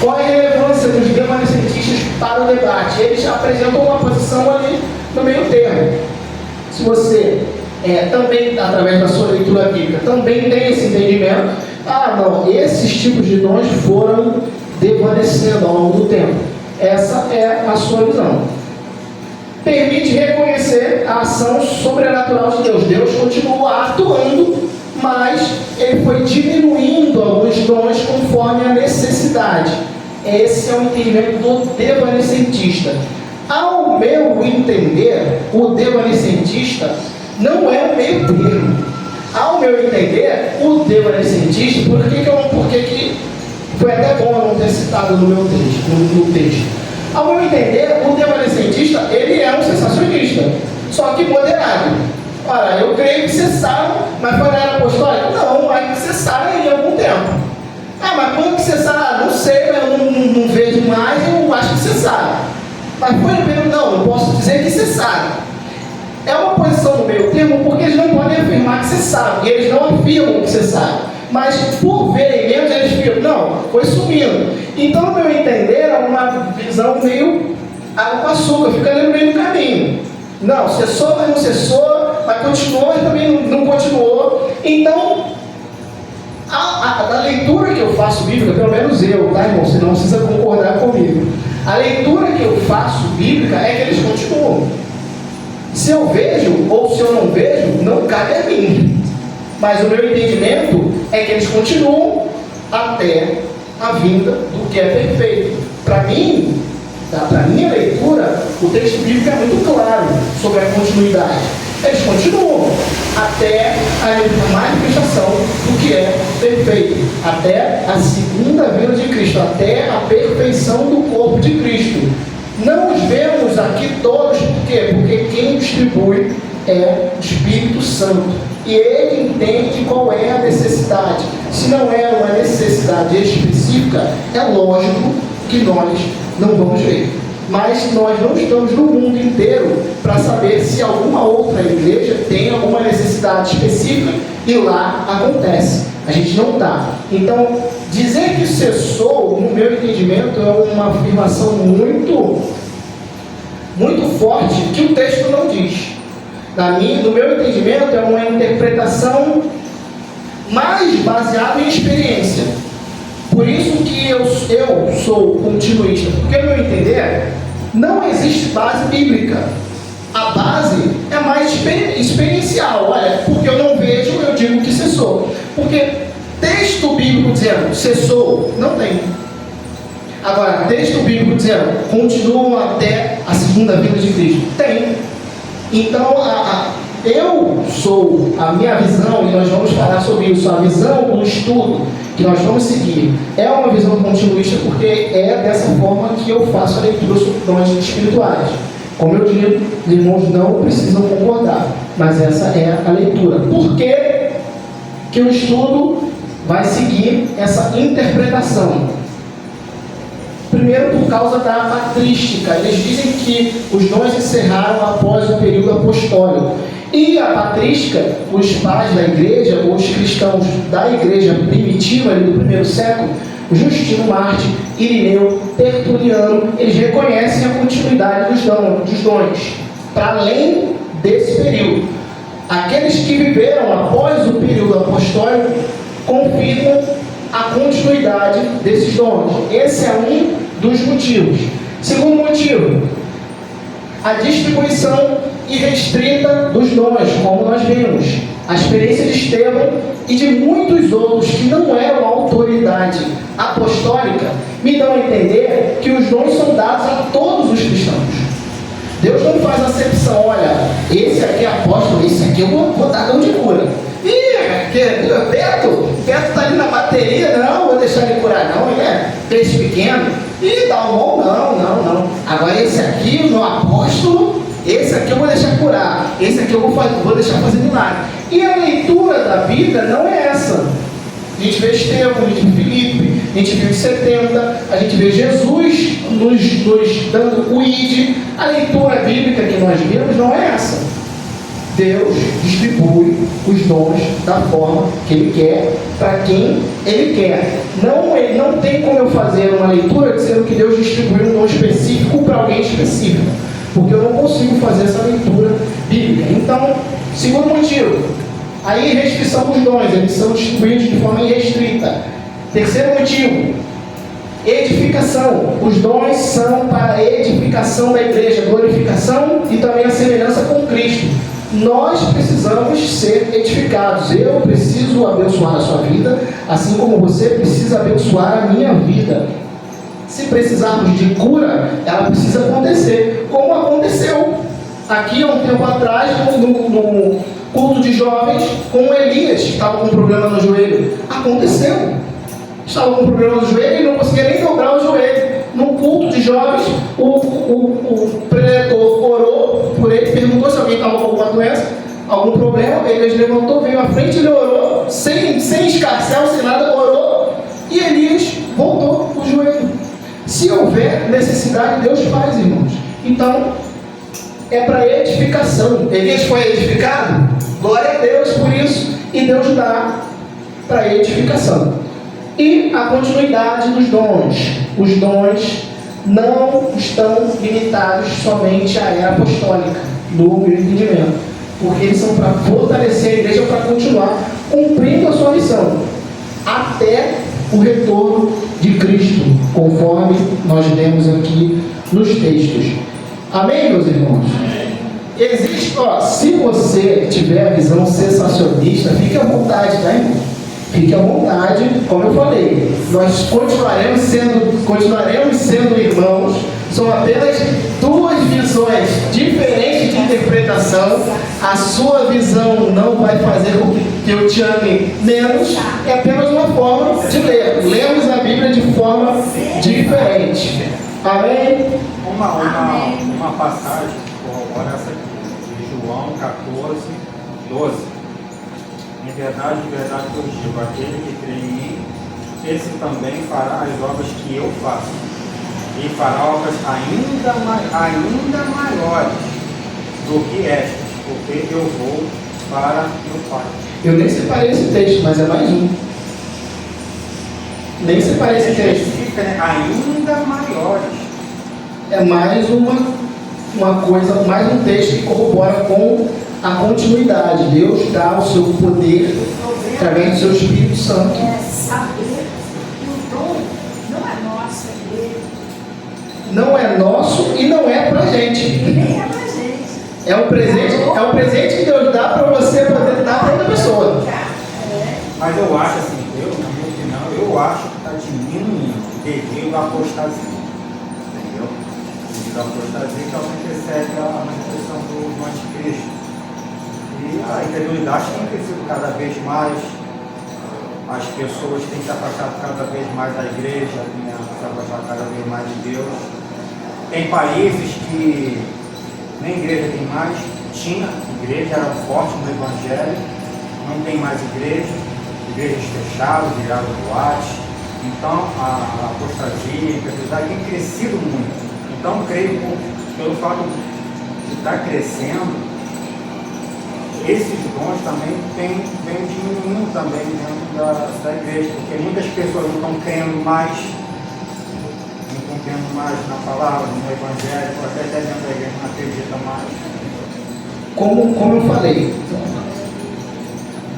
Qual é a relevância dos devanecetistas para o debate? Eles apresentam uma posição ali no meio termo. Se você também, através da sua leitura bíblica, também tem esse entendimento, esses tipos de dons foram devanecendo ao longo do tempo. Essa é a sua visão. Permite reconhecer a ação sobrenatural de Deus. Deus continua atuando, mas ele foi diminuindo alguns dons conforme a necessidade. Esse é o entendimento do devanecentista. Ao meu entender, o devanecentista não é o meio termo. Ao meu entender, o devanecentista, por que foi até bom eu não ter citado no meu texto, no texto. Ao meu entender, o devanecentista, ele é um cessacionista, só que moderado. Ora, eu creio que cessaram, mas foi na era apostólica? Não, mas cessaram em algum tempo. Mas quando que cessaram? Não sei, eu não vejo mais, eu acho que cessaram. Mas foi no período? Não, eu posso dizer que cessaram. É uma posição no meio termo porque eles não podem afirmar que cessaram, e eles não afirmam que cessaram. Mas por verem menos, eles afirmam, não, foi sumindo. Então, no meu entender, é uma visão meio água com açúcar, fica ali no meio do caminho. Não, cessou, mas não cessou, mas continuou, mas também não continuou. Então, a leitura que eu faço bíblica, pelo menos eu, tá, irmão? Você não precisa concordar comigo. A leitura que eu faço bíblica é que eles continuam. Se eu vejo ou se eu não vejo, não cabe a mim. Mas o meu entendimento é que eles continuam até a vinda do que é perfeito. Para mim, para minha leitura, o texto bíblico é muito claro sobre a continuidade. Eles continuam até a manifestação do que é perfeito, até a segunda vinda de Cristo, até a perfeição do corpo de Cristo. Não os vemos aqui todos, por quê? Porque quem distribui é o Espírito Santo. E ele entende qual é a necessidade. Se não é uma necessidade específica, é lógico que nós não vamos ver. Mas nós não estamos no mundo inteiro para saber se alguma outra igreja tem alguma necessidade específica e lá acontece. A gente não está. Então, dizer que cessou, no meu entendimento, é uma afirmação muito forte que o texto não diz. No meu entendimento, é uma interpretação mas baseado em experiência. Por isso que eu sou continuista, porque no meu entender, não existe base bíblica. A base é mais experiencial. Olha, porque eu não vejo, eu digo que cessou. Porque texto bíblico dizendo cessou, não tem. Agora, texto bíblico dizendo continuam até a segunda vinda de Cristo, tem. Então, a minha visão, e nós vamos falar sobre isso, a visão do estudo que nós vamos seguir, é uma visão continuista, porque é dessa forma que eu faço a leitura sobre dons espirituais. Como eu digo, os irmãos não precisam concordar, mas essa é a leitura. Por que o estudo vai seguir essa interpretação? Primeiro, por causa da patrística. Eles dizem que os dons encerraram após o período apostólico. E a patrística, os pais da igreja, os cristãos da igreja primitiva ali do primeiro século, Justino Marte, Irineu, Tertuliano, eles reconhecem a continuidade dos dons, para além desse período. Aqueles que viveram após o período apostólico confirmam a continuidade desses dons. Esse é um dos motivos. Segundo motivo, a distribuição irrestrita dos dons, como nós vimos. A experiência de Estevão e de muitos outros que não eram autoridade apostólica me dão a entender que os dons são dados a todos os cristãos. Deus não faz acepção, olha, esse aqui é apóstolo, esse aqui eu vou dar dom de cura. Beto está ali na bateria, não, vou deixar ele curar não, ele é peixe pequeno. Dá um bom, não. Agora esse aqui, o meu apóstolo, esse aqui eu vou deixar curar, esse aqui eu vou deixar fazer milagre. E a leitura da Bíblia não é essa. A gente vê Estevão, a gente vê Filipe, a gente vê os 70, a gente vê Jesus nos dando o ID. A leitura bíblica que nós vemos não é essa. Deus distribui os dons da forma que Ele quer, para quem Ele quer. Não tem como eu fazer uma leitura dizendo que Deus distribui um dom específico para alguém específico, porque eu não consigo fazer essa leitura bíblica. Então, segundo motivo, a irrestrição dos dons, eles são distribuídos de forma irrestrita. Terceiro motivo, edificação. Os dons são para a edificação da igreja, glorificação e também a semelhança com Cristo. Nós precisamos ser edificados. Eu preciso abençoar a sua vida, assim como você precisa abençoar a minha vida. Se precisarmos de cura, ela precisa acontecer, como aconteceu aqui há um tempo atrás, no culto de jovens, com Elias, que estava com um problema no joelho. Aconteceu. Estava com um problema no joelho e não conseguia nem dobrar o joelho. No culto de jovens, o preletor orou por ele, perguntou se alguém estava com alguma doença, algum problema. Elias levantou, veio à frente, ele orou, sem escarcel, sem nada, orou, e Elias voltou o joelho. Se houver necessidade, Deus faz, irmãos. Então, é para edificação. Elias foi edificado? Glória a Deus por isso. E Deus dá para edificação. E a continuidade dos dons. Os dons não estão limitados somente à era apostólica, no meu entendimento, porque eles são para fortalecer a igreja, para continuar cumprindo a sua missão até o retorno de Cristo, conforme nós lemos aqui nos textos. Amém, meus irmãos? Existe, se você tiver a visão sensacionista, fique à vontade, tá, irmão? Fique à vontade, como eu falei, nós continuaremos sendo irmãos, são apenas duas visões diferentes de interpretação. A sua visão não vai fazer com que eu te ame menos, é apenas uma forma de ler. Lemos a Bíblia de forma diferente. Amém? Uma passagem que corrobora essa aqui, de João 14, 12. Em verdade, vos digo, aquele que crê em mim, esse também fará as obras que eu faço, e fará obras ainda maiores do que estas, porque eu vou para meu Pai. Eu nem separei esse texto, mas é mais um. Nem separei esse texto. Ainda maiores. É mais uma coisa, mais um texto que corrobora com a continuidade. Deus dá o seu poder através do seu Espírito Santo. É saber que o dom não é nosso, é dele. Não é nosso e não é pra gente. E nem é pra gente. É um presente que Deus dá para você poder dar para outra pessoa. Mas eu acho assim, na minha opinião, eu acho que está diminuindo devido à apostasia. Entendeu? Devido à apostasia que alguém recebe a manifestação do anticristo. E a incredulidade tem crescido cada vez mais, as pessoas têm se afastado cada vez mais da igreja, têm se afastado cada vez mais de Deus. Tem países que nem igreja tem mais, tinha igreja, era forte no evangelho, não tem mais igrejas fechadas, viraram boate. Então a apostasia, a incredulidade tem crescido muito. Então creio que pelo fato de estar crescendo, esses dons também vêm diminuindo também dentro da igreja, porque muitas pessoas não estão crendo mais na palavra, no evangelho, até dentro da igreja não acredita mais. Como eu falei,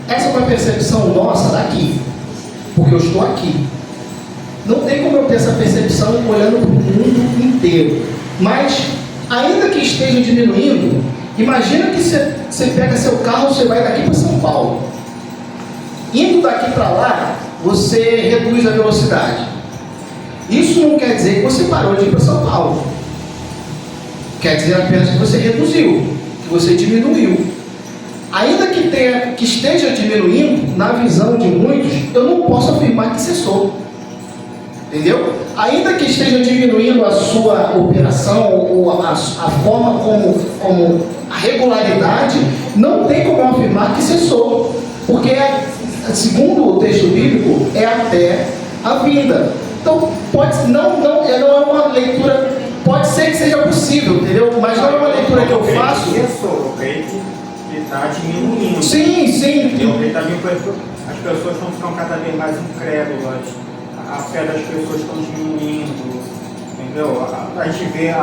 essa é uma percepção nossa daqui, porque eu estou aqui. Não tem como eu ter essa percepção olhando para o mundo inteiro. Mas, ainda que esteja diminuindo, imagina que você pega seu carro, você vai daqui para São Paulo. Indo daqui para lá, você reduz a velocidade. Isso não quer dizer que você parou de ir para São Paulo. Quer dizer apenas que você reduziu, que você diminuiu. Ainda que esteja diminuindo, na visão de muitos, eu não posso afirmar que cessou. Entendeu? Ainda que esteja diminuindo a sua operação, ou a forma como a regularidade, não tem como eu afirmar que cessou. Porque, segundo o texto bíblico, é até a vinda. Então, não é uma leitura, pode ser que seja possível, entendeu? Mas não é uma leitura que eu faço. Eu creio que está diminuindo. Sim. As pessoas estão ficando cada vez mais incrédulas, a fé das pessoas estão diminuindo, entendeu? A gente vê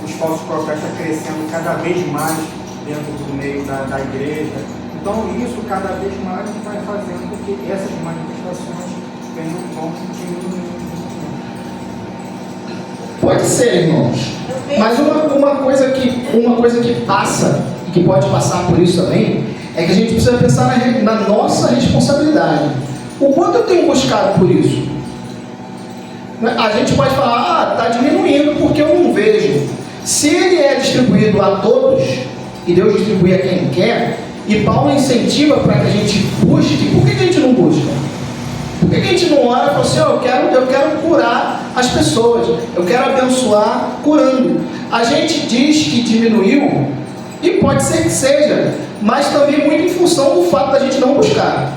os falsos profetas crescendo cada vez mais dentro do meio da igreja. Então, isso cada vez mais vai fazendo com que essas manifestações vão diminuindo. Pode ser, irmãos. Mas uma coisa que passa, e que pode passar por isso também, é que a gente precisa pensar na nossa responsabilidade. O quanto eu tenho buscado por isso? A gente pode falar, está diminuindo porque eu não vejo. Se ele é distribuído a todos, e Deus distribui a quem quer, e Paulo incentiva para que a gente busque, por que a gente não busca? Por que a gente não ora e fala assim, eu quero curar as pessoas, eu quero abençoar curando? A gente diz que diminuiu, e pode ser que seja, mas também muito em função do fato da gente não buscar.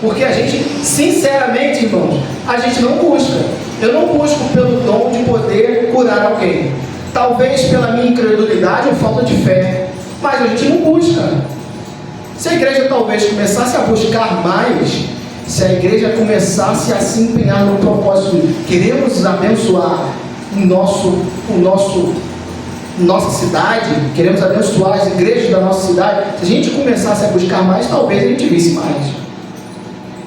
Porque a gente, sinceramente, irmãos, a gente não busca. Eu não busco pelo dom de poder curar alguém. Talvez pela minha incredulidade ou falta de fé, mas a gente não busca. Se a igreja talvez começasse a buscar mais, se a igreja começasse a se empenhar no propósito, queremos abençoar nossa cidade, queremos abençoar as igrejas da nossa cidade, se a gente começasse a buscar mais, talvez a gente visse mais.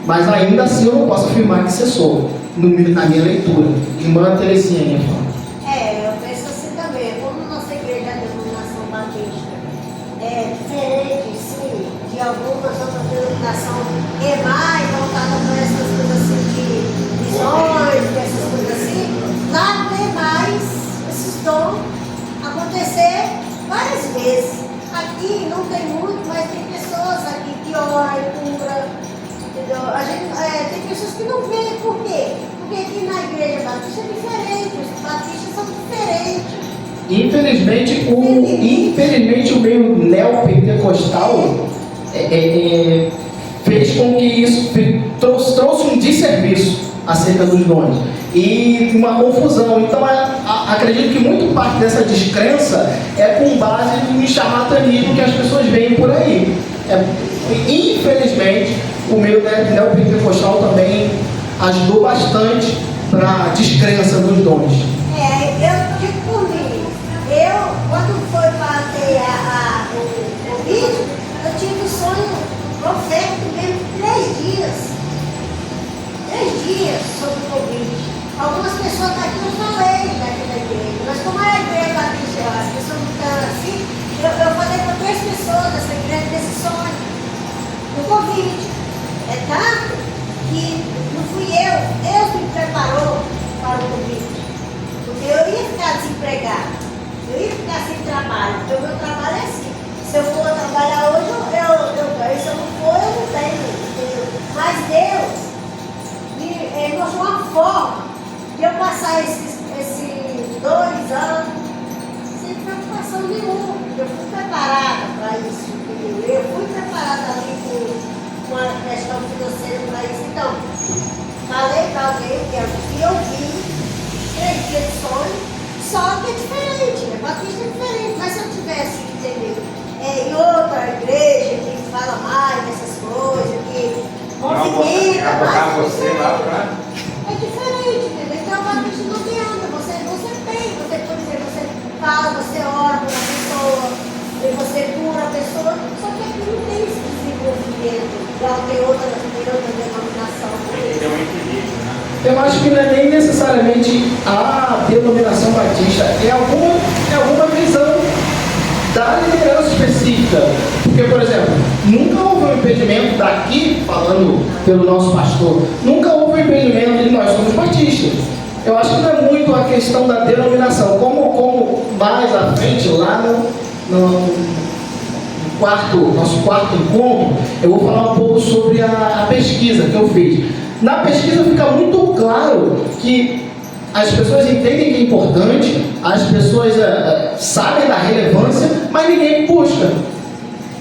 Mas ainda assim eu não posso afirmar que cessou na minha leitura. Irmã Terezinha, eu penso assim também, como nossa igreja é a denominação batista, é diferente, sim, de algumas outras denominações, que é mais voltada para essas coisas assim de visões, essas coisas assim, lá tem mais esses dons acontecer várias vezes. Aqui não tem muito, mas tem pessoas aqui que oram e curam. A gente, tem pessoas que não veem, por quê? Porque aqui na igreja batista é diferente, os batistas são diferentes. Infelizmente o meio neopentecostal fez com que isso trouxe um desserviço acerca dos dons e uma confusão. Então acredito que muito parte dessa descrença é com base no charlatanismo que as pessoas veem por aí. Infelizmente o meio neopentecostal também ajudou bastante para a descrença dos dons. Eu digo por mim, quando foi para ter o vídeo, eu tive um sonho profético mesmo trabalho, porque o meu trabalho é assim. Se eu for trabalhar hoje, eu ganho. Se eu não for, eu não tenho. Entendeu? Mas Deus me mostrou uma forma de eu passar esses 2 anos sem preocupação nenhuma. Eu fui preparada para isso. Entendeu? Eu fui preparada ali com a questão financeira para isso. Então, falei para alguém que eu vi 3 dias de sonho, só que é diferente, né? Batista é diferente, mas se eu tivesse, entendeu? Em outra igreja que fala mais dessas coisas, que movimenta mais. Você lá pra... É diferente, entendeu? Então a Batista não adianta, você tem, por exemplo, você fala, você ora para a pessoa, e você cura a pessoa, só que aqui não tem esse desenvolvimento, igual tem outra denominação. Tem um equilíbrio, né? Eu acho que não é nem necessariamente a denominação batista, é alguma visão da liderança específica. Porque, por exemplo, nunca houve um impedimento daqui, falando pelo nosso pastor, nunca houve um impedimento de nós somos batistas. Eu acho que não é muito a questão da denominação. Como mais à frente, lá no nosso quarto encontro, eu vou falar um pouco sobre a pesquisa que eu fiz. Na pesquisa fica muito claro que as pessoas entendem que é importante, as pessoas sabem da relevância, mas ninguém busca.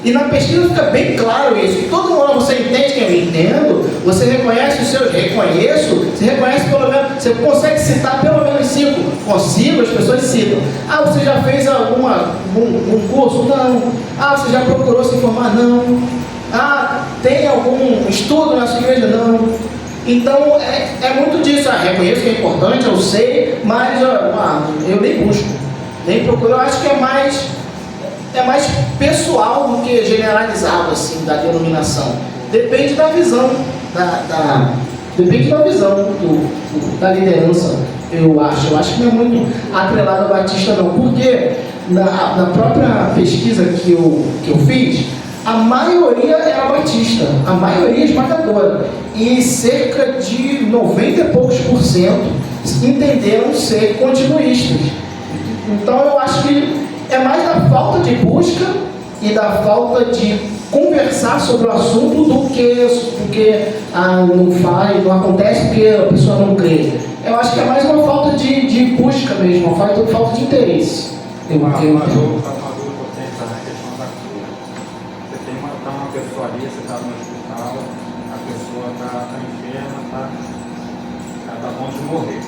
E na pesquisa fica bem claro isso, que todo mundo, você entende que eu entendo, você reconhece os seus, reconheço, você reconhece pelo menos, você consegue citar pelo menos 5, consigo, as pessoas citam. Ah, você já fez um curso? Não. Ah, você já procurou se informar? Não. Ah, tem algum estudo na sua igreja? Não. Então, é muito disso. Reconheço que é importante, eu sei, mas eu nem busco, nem procuro. Eu acho que é mais pessoal do que generalizado, assim, da denominação. Depende da visão, depende da visão da liderança, eu acho. Eu acho que não é muito atrelado a batista, não. Porque na própria pesquisa que eu fiz, a maioria era batista, a maioria esmagadora. E cerca de 90 e poucos % entenderam ser continuistas. Então eu acho que é mais da falta de busca e da falta de conversar sobre o assunto do que não faz, não acontece porque a pessoa não crê. Eu acho que é mais uma falta de busca mesmo, uma falta de interesse. Uma dúvida potente na questão da cura. Você tem uma pessoa ali, você está no hospital, a pessoa está enferma, ela está a ponto de morrer.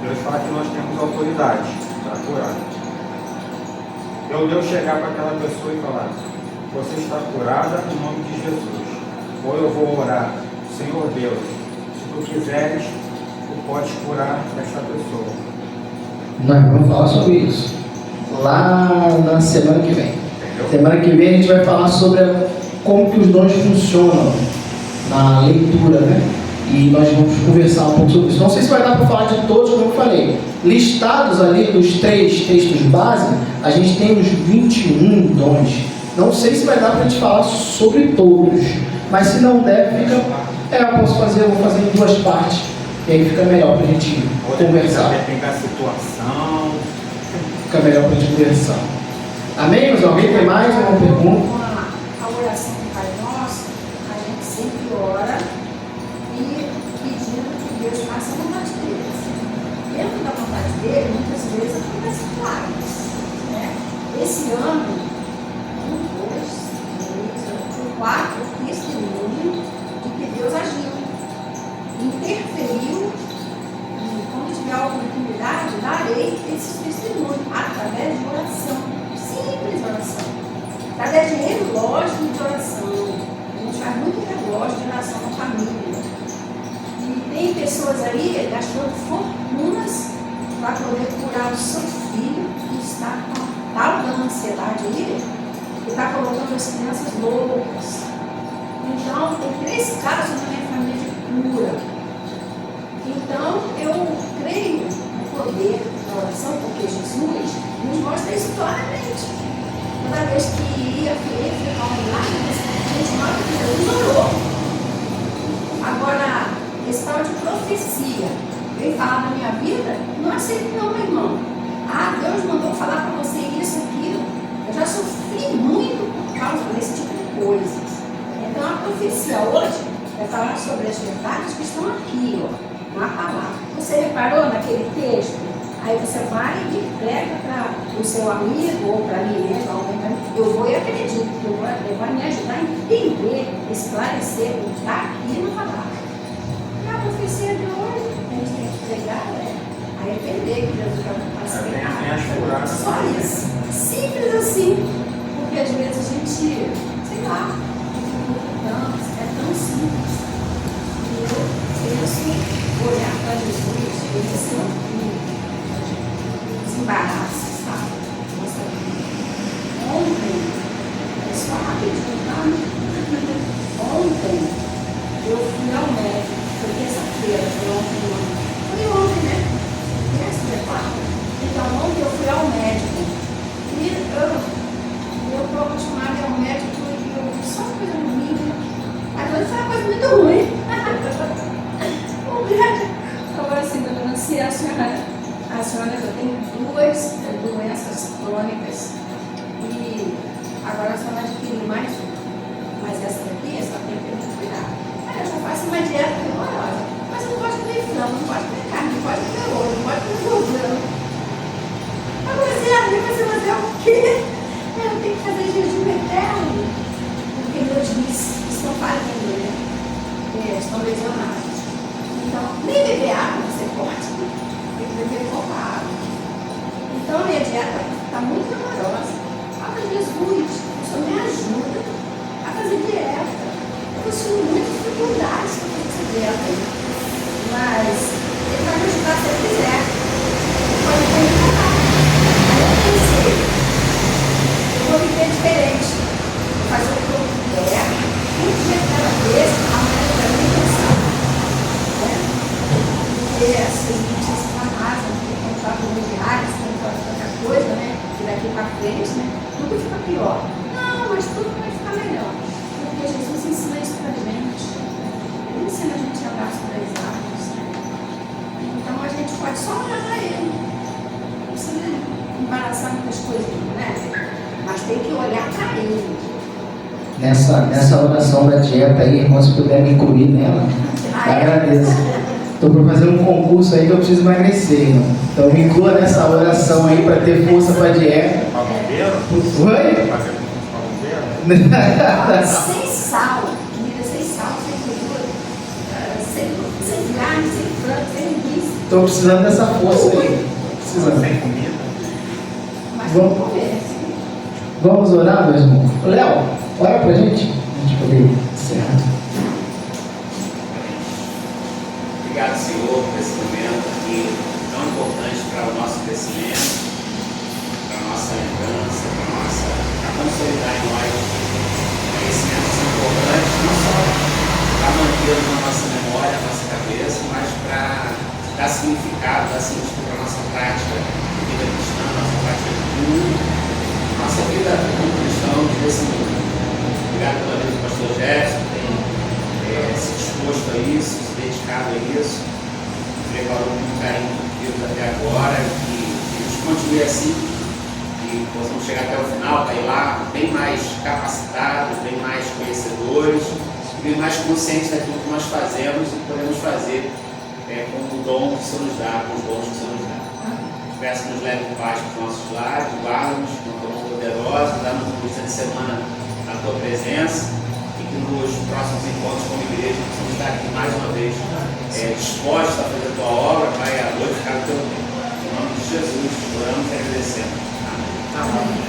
Deus fala que nós temos autoridade para curar. Eu chegar para aquela pessoa e falar: você está curada em nome de Jesus. Ou eu vou orar: Senhor Deus, se tu quiseres, tu podes curar essa pessoa. Nós vamos falar sobre isso lá na semana que vem. Entendeu? Semana que vem a gente vai falar sobre como que os dons funcionam na leitura, né? E nós vamos conversar um pouco sobre isso. Não sei se vai dar para falar de todos, como eu falei. Listados ali dos 3 textos base, a gente tem os 21 dons. Não sei se vai dar para a gente falar sobre todos, mas se não der, fica... eu vou fazer em 2 partes, e aí fica melhor para a gente conversar. Depende da situação. Fica melhor para a gente conversar. Amém? Mas alguém tem mais uma pergunta? A oração do Pai Nosso, a gente sempre ora e pedindo que Deus faça a vontade dele. Dentro da vontade dele, muitas vezes acontece milagres, né? Esse ano, 4 testemunho de que Deus agiu, interferiu, e quando tiver a oportunidade, darei esses testemunhos através de oração, simples oração, através de relógio de oração. A gente faz muito relógio de oração na família. E tem pessoas aí gastando fortunas para poder curar o seu filho que está com tal da ansiedade aí, que está colocando as crianças loucas. Então, tem 3 casos na minha família de cura. Então, eu creio no poder da oração, porque Jesus nos mostra isso claramente. Toda vez que ia ficar um milagre, a gente mostra que Jesus orou. Agora, esse tal de profecia, vem falar na minha vida, não aceito não, meu irmão. Ah, Deus mandou falar para você isso, aquilo. Eu já sofri muito por causa desse tipo de coisas. Então a profecia hoje vai falar sobre as verdades que estão aqui, ó, na palavra. Você reparou naquele texto? Aí você vai e prega para o seu amigo ou para mim mesmo. Eu vou e acredito que eu vou me ajudar a entender, esclarecer o que está aqui na palavra. E a profecia de hoje, a gente tem que pregar, arrepender que Jesus vai fazer. Só isso. Simples assim. Porque às vezes a gente, sei lá, é tão simples. E eu penso olhar para Jesus, ele se desembaraça, sabe? Nossa vida. Ontem, é só rapidinho, tá? Ontem, eu fui ao médico, foi terça-feira, foi ontem, né? Então, ontem eu fui ao médico e eu estou acostumada a ir ao médico e eu vi só coisa ruim. Agora foi uma coisa muito ruim. O médico falou assim, dona Nancy, a senhora já tem 2 doenças crônicas e agora a senhora adquiriu mais uma. Mas essa daqui, essa tem que ter cuidado. Aí eu já faço uma dieta rigorosa. Mas eu não pode comer frango, não pode comer carne, não pode comer ovo, não pode comer gordura. Agora você vai fazer o quê? Eu tenho que fazer jejum eterno. Porque meus rins estão falindo, né? Estão lesionados. Então, nem beber água você pode. Tem que beber pouca água. Então, a minha dieta está muito rigorosa. Fala, Jesus, o Senhor me ajuda a fazer dieta. Eu tive muitas dificuldades para fazer essa dieta aí. Mas ele vai me ajudar se ele quiser. Pode ter me tratar. Aí eu pensei, eu vou viver diferente. Vou fazer o que eu quero. Um dia de cada vez, amanhã para mim pensar. Porque essas notícias arrasam, tem que contar com os diários, tem que contar outra coisa, né? E daqui para frente, né? Tudo fica pior. Não, mas tudo vai ficar melhor. Porque Jesus ensina isso para a gente. Ele ensina a gente a andar sobre as águas. Então a gente pode só olhar para ele. Não precisa embaraçar muitas coisas, né? Mas tem que olhar para ele. Nessa oração da dieta aí, irmão, se puder me incluir nela, agradeço. Estou por fazer um concurso aí que eu preciso emagrecer, irmão. Então me inclua nessa oração aí para ter força para a dieta. Para bombeiro? Oi? Fazer concurso para bombeiro? Sem sal, comida sem sal, sem gordura, sem carne, sem frango, sem linguiça. Estou precisando dessa força aí. Precisando. Sem comida? Mas tem que comer. Vamos orar, meu irmão? Léo, ora pra gente poder encerrar. Obrigado, Senhor, por esse momento aqui tão importante para o nosso crescimento, para a nossa lembrança, para consolidar em nós conhecimentos que são importantes, não só para manter na nossa memória, na nossa cabeça, mas para dar significado, dar sentido para a nossa prática de vida cristã, nossa prática de mundo, nossa vida como cristão desse mundo. Obrigado pela vida do pastor Jefferson, que tem se disposto a isso, se dedicado a isso, preparou com muito carinho tudo até agora, que nos continue assim, que possamos chegar até o final, para ir lá bem mais capacitados, bem mais conhecedores, bem mais conscientes daquilo que nós fazemos e podemos fazer com o dom que o Senhor nos dá, com os dons que o Senhor nos dá. Peço que nos leve em paz para os nossos lares, guarda-nos de uma forma poderosa, dá-nos um dia de semana na tua presença e que nos próximos encontros como igreja possamos estar aqui mais uma vez dispostos a fazer a tua obra, Pai, a glorificar o teu nome. Em nome de Jesus, oramos e agradecemos. Amém.